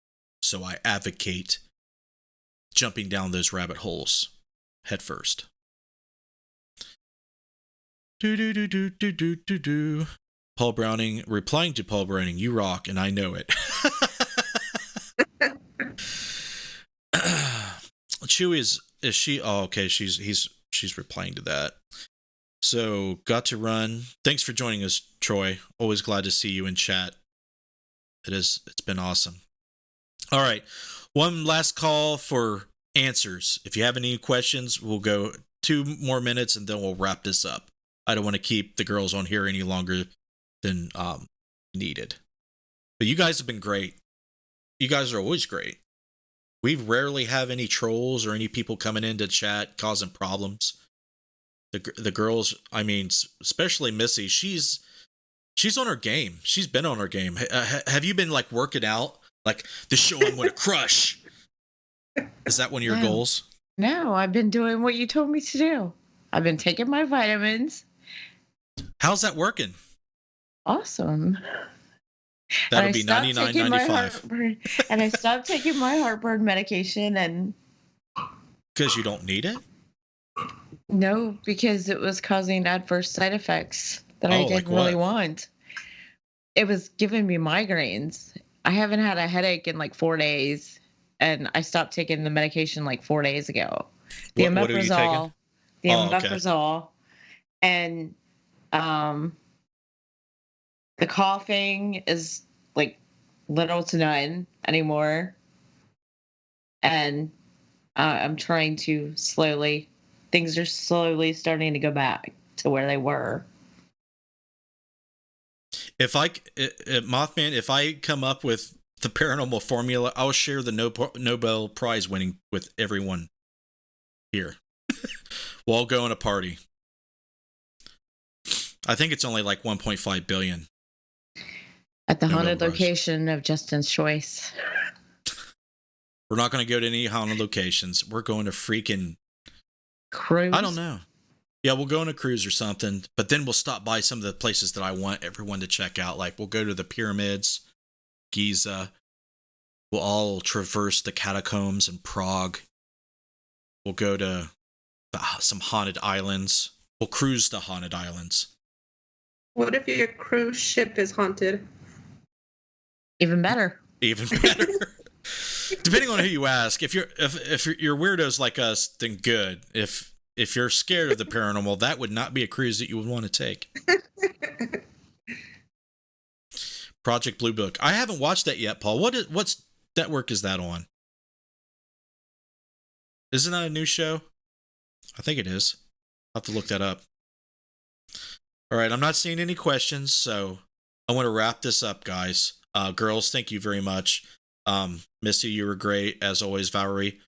So I advocate jumping down those rabbit holes head first. Paul Browning replying to Paul Browning, "You rock, and I know it." Chewy is she? Oh, okay. She's replying to that. So got to run. Thanks for joining us, Troy. Always glad to see you in chat. It's been awesome. All right, one last call for answers. If you have any questions, we'll go 2 more minutes and then we'll wrap this up. I don't want to keep the girls on here any longer than needed. But you guys have been great. You guys are always great. We rarely have any trolls or any people coming into chat causing problems. The girls, I mean, especially Missy, she's on her game. She's been on her game. Have you been like working out? Like the show I'm going to crush. Is that one of your goals? No, I've been doing what you told me to do. I've been taking my vitamins. How's that working? Awesome. That'll be $99.95. And I stopped taking my heartburn medication, and because you don't need it? No, because it was causing adverse side effects that I Oh, like didn't really what? want. It was giving me migraines. I haven't had a headache in like 4 days, and I stopped taking the medication like 4 days ago. The What are you taking? omeprazole the Oh, okay. omeprazole and, um, the coughing is, like, little to none anymore, and, I'm trying to slowly things are slowly starting to go back to where they were. If Mothman, if I come up with the paranormal formula, I'll share the Nobel Prize winning with everyone here. We'll all go on a party. I think it's only like 1.5 billion. At the Nobel haunted Prize. location of Justin's choice. We're not going to go to any haunted locations. We're going to freaking, Cruise? I don't know. Yeah, we'll go on a cruise or something, but then we'll stop by some of the places that I want everyone to check out. Like we'll go to the pyramids, Giza. We'll all traverse the catacombs in Prague. We'll go to some haunted islands. We'll cruise the haunted islands. What if your cruise ship is haunted? Even better. Even better. Depending on who you ask. If you're weirdos like us, then good. If you're scared of the paranormal, that would not be a cruise that you would want to take. Project Blue Book. I haven't watched that yet, Paul. What's network is that on? Isn't that a new show? I think it is. I'll have to look that up. All right, I'm not seeing any questions, so I want to wrap this up, guys. Girls, thank you very much. Missy, you were great as always. Valerie,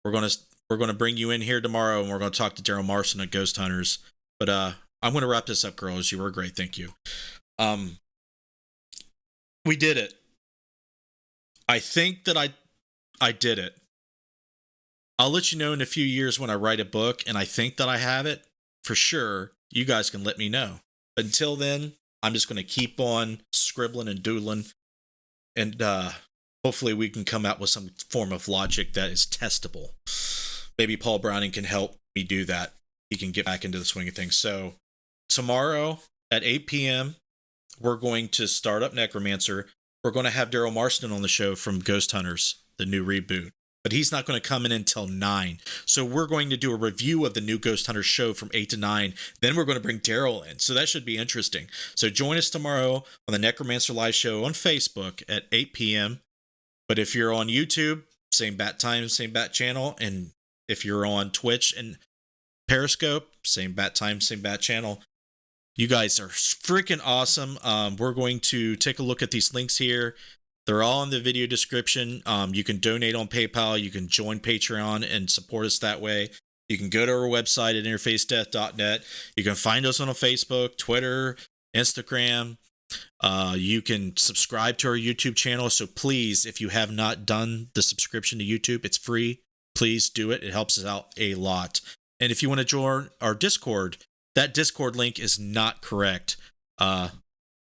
we're gonna bring you in here tomorrow, and we're gonna talk to Daryl Marson at Ghost Hunters. But I'm gonna wrap this up, girls. You were great, thank you. We did it. I think that I did it. I'll let you know in a few years when I write a book, and I think that I have it for sure. You guys can let me know. Until then, I'm just going to keep on scribbling and doodling, and hopefully we can come out with some form of logic that is testable. Maybe Paul Browning can help me do that. He can get back into the swing of things. So tomorrow at 8 p.m., we're going to start up Necromancer. We're going to have Daryl Marston on the show from Ghost Hunters, the new reboot. But he's not going to come in until 9. So we're going to do a review of the new Ghost Hunters show from 8 to 9. Then we're going to bring Daryl in. So that should be interesting. So join us tomorrow on the Necromancer Live show on Facebook at 8 p.m. But if you're on YouTube, same bat time, same bat channel. And if you're on Twitch and Periscope, same bat time, same bat channel. You guys are freaking awesome. We're going to take a look at these links here. They're all in the video description. You can donate on PayPal. You can join Patreon and support us that way. You can go to our website at interfacedeath.net. You can find us on Facebook, Twitter, Instagram. You can subscribe to our YouTube channel. So please, if you have not done the subscription to YouTube, it's free. Please do it. It helps us out a lot. And if you want to join our Discord, that Discord link is not correct. Let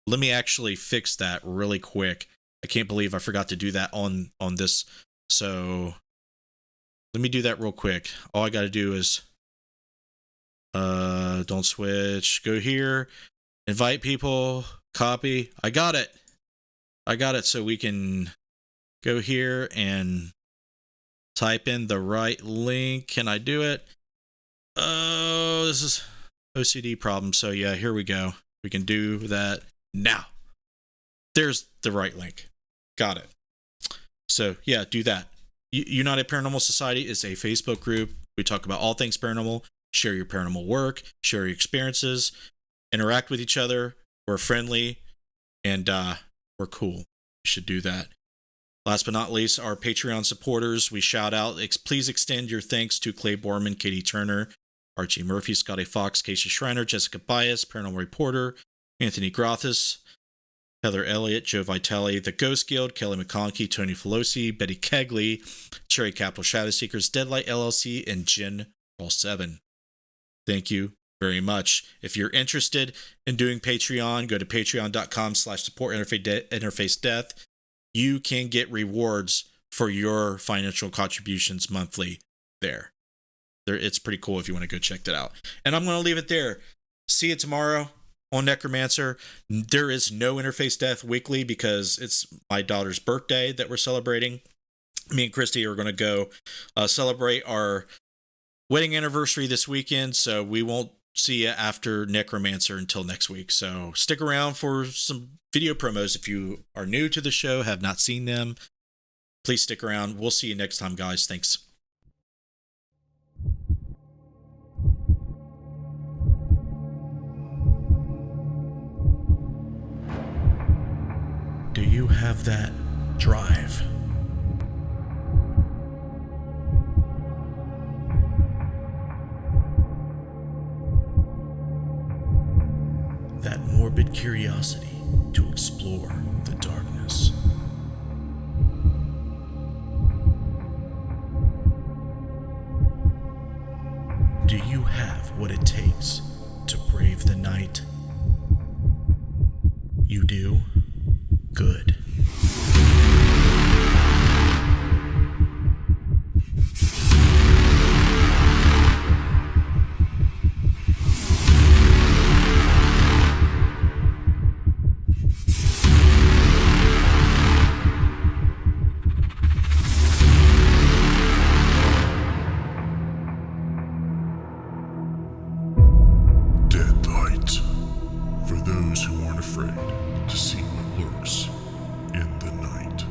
me actually fix that really quick. I can't believe I forgot to do that on this. So let me do that real quick. All I got to do is don't switch. Go here, invite people, copy. I got it. So we can go here and type in the right link. Can I do it? Oh, this is OCD problem. So yeah, here we go. We can do that now. There's the right link. Got it. So yeah, do that. United Paranormal Society is a Facebook group. We talk about all things paranormal, share your paranormal work, share your experiences, interact with each other. We're friendly, and we're cool. You should do that. Last but not least, our Patreon supporters. We shout out, please extend your thanks to Clay Borman, Katie Turner, Archie Murphy, Scotty Fox, Casey Schreiner, Jessica Bias, Paranormal Reporter, Anthony Grothis, Heather Elliott, Joe Vitale, The Ghost Guild, Kelly McConkie, Tony Pelosi, Betty Kegley, Cherry Capital Shadow Seekers, Deadlight LLC, and Jen All 7. Thank you very much. If you're interested in doing Patreon, go to patreon.com/support interface death. You can get rewards for your financial contributions monthly there. It's pretty cool if you want to go check that out. And I'm going to leave it there. See you tomorrow on Necromancer. There is no Interface Death Weekly because it's my daughter's birthday that we're celebrating. Me and Christy are going to go celebrate our wedding anniversary this weekend, so we won't see you after Necromancer until next week. So stick around for some video promos. If you are new to the show, have not seen them, please stick around. We'll see you next time, guys. Thanks. Do you have that drive? That morbid curiosity to explore the darkness? Do you have what it takes to brave the night? You do? Good. Dead light. For those who aren't afraid to see what lurks in the night.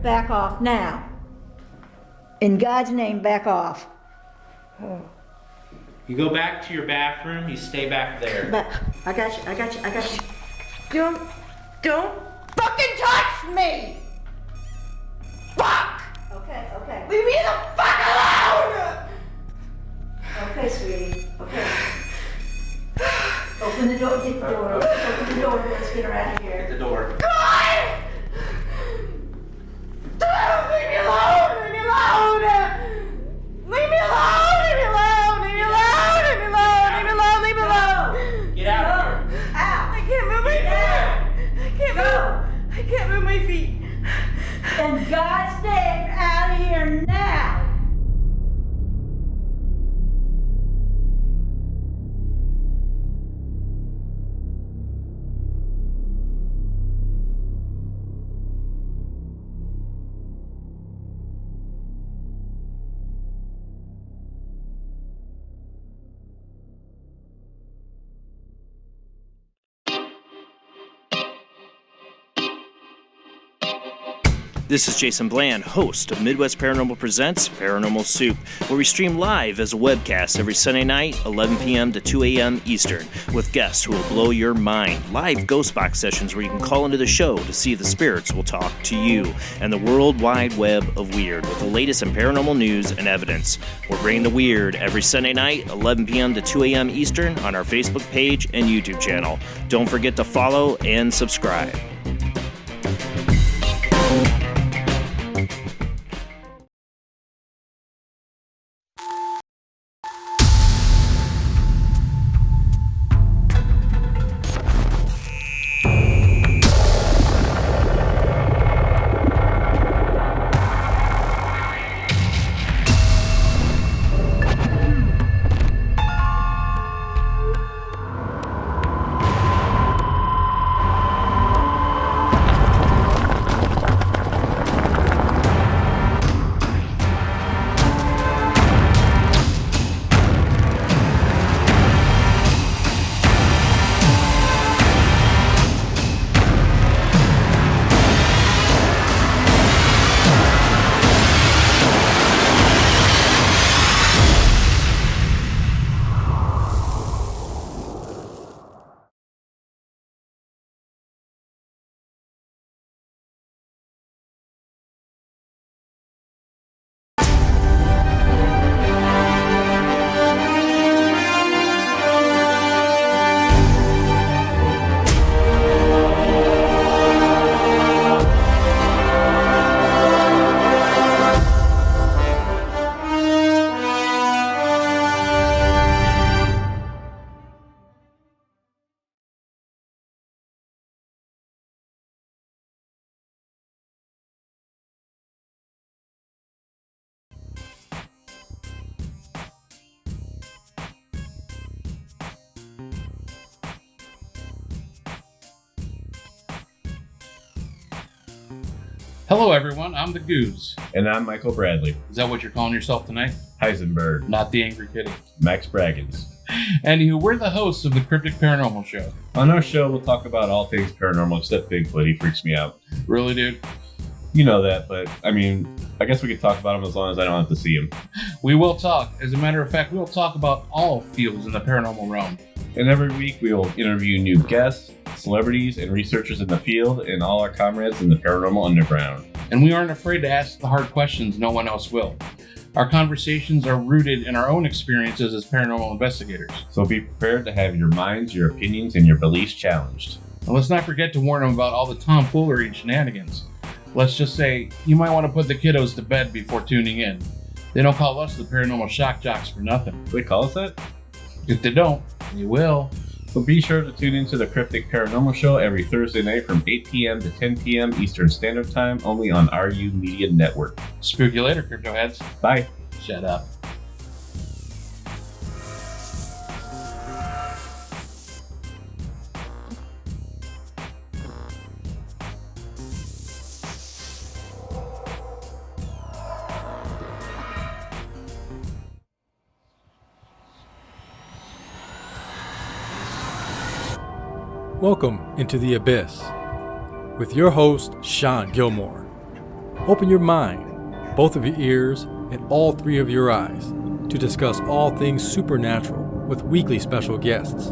Back off now. In God's name, back off. You go back to your bathroom, you stay back there. But I got you. Don't fucking touch me! Fuck! Okay. Leave me the fuck alone! Okay, sweetie. Okay. Open the door, get the door. Open the door, let's get her out of here. Get the door. God! Leave me alone! Leave me alone! Leave me alone! Leave me alone! Leave me alone! Leave me alone! Leave me alone! Leave me alone! Get out of here. Ow! I can't move my feet! I can't move my feet! In God's name, out of here now! This is Jason Bland, host of Midwest Paranormal Presents Paranormal Soup, where we stream live as a webcast every Sunday night, 11 p.m. to 2 a.m. Eastern, with guests who will blow your mind. Live ghost box sessions where you can call into the show to see if the spirits will talk to you, and the world wide web of weird with the latest in paranormal news and evidence. We're bringing the weird every Sunday night, 11 p.m. to 2 a.m. Eastern on our Facebook page and YouTube channel. Don't forget to follow and subscribe. Hello, everyone. I'm the Goose. And I'm Michael Bradley. Is that what you're calling yourself tonight? Heisenberg. Not the Angry Kitty. Max Braggins. Anywho, we're the hosts of the Cryptic Paranormal Show. On our show, we'll talk about all things paranormal except Bigfoot. He freaks me out. Really, dude? You know that, but I mean, I guess we could talk about him as long as I don't have to see him. We will talk. As a matter of fact, we will talk about all fields in the paranormal realm. And every week, we will interview new guests, celebrities, and researchers in the field, and all our comrades in the paranormal underground. And we aren't afraid to ask the hard questions no one else will. Our conversations are rooted in our own experiences as paranormal investigators. So be prepared to have your minds, your opinions, and your beliefs challenged. And let's not forget to warn them about all the tomfoolery and shenanigans. Let's just say, you might want to put the kiddos to bed before tuning in. They don't call us the paranormal shock jocks for nothing. Do they call us that? If they don't, they will. So be sure to tune into the Cryptic Paranormal Show every Thursday night from 8 p.m. to 10 p.m. Eastern Standard Time, only on RU Media Network. Spook you later, crypto heads. Bye. Shut up. Welcome into the Abyss with your host, Sean Gilmore. Open your mind, both of your ears, and all three of your eyes to discuss all things supernatural with weekly special guests.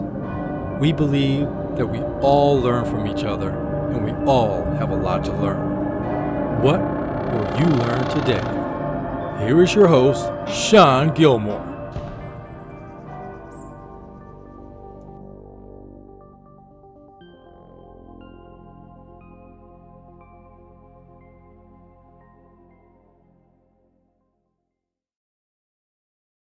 We believe that we all learn from each other and we all have a lot to learn. What will you learn today? Here is your host, Sean Gilmore.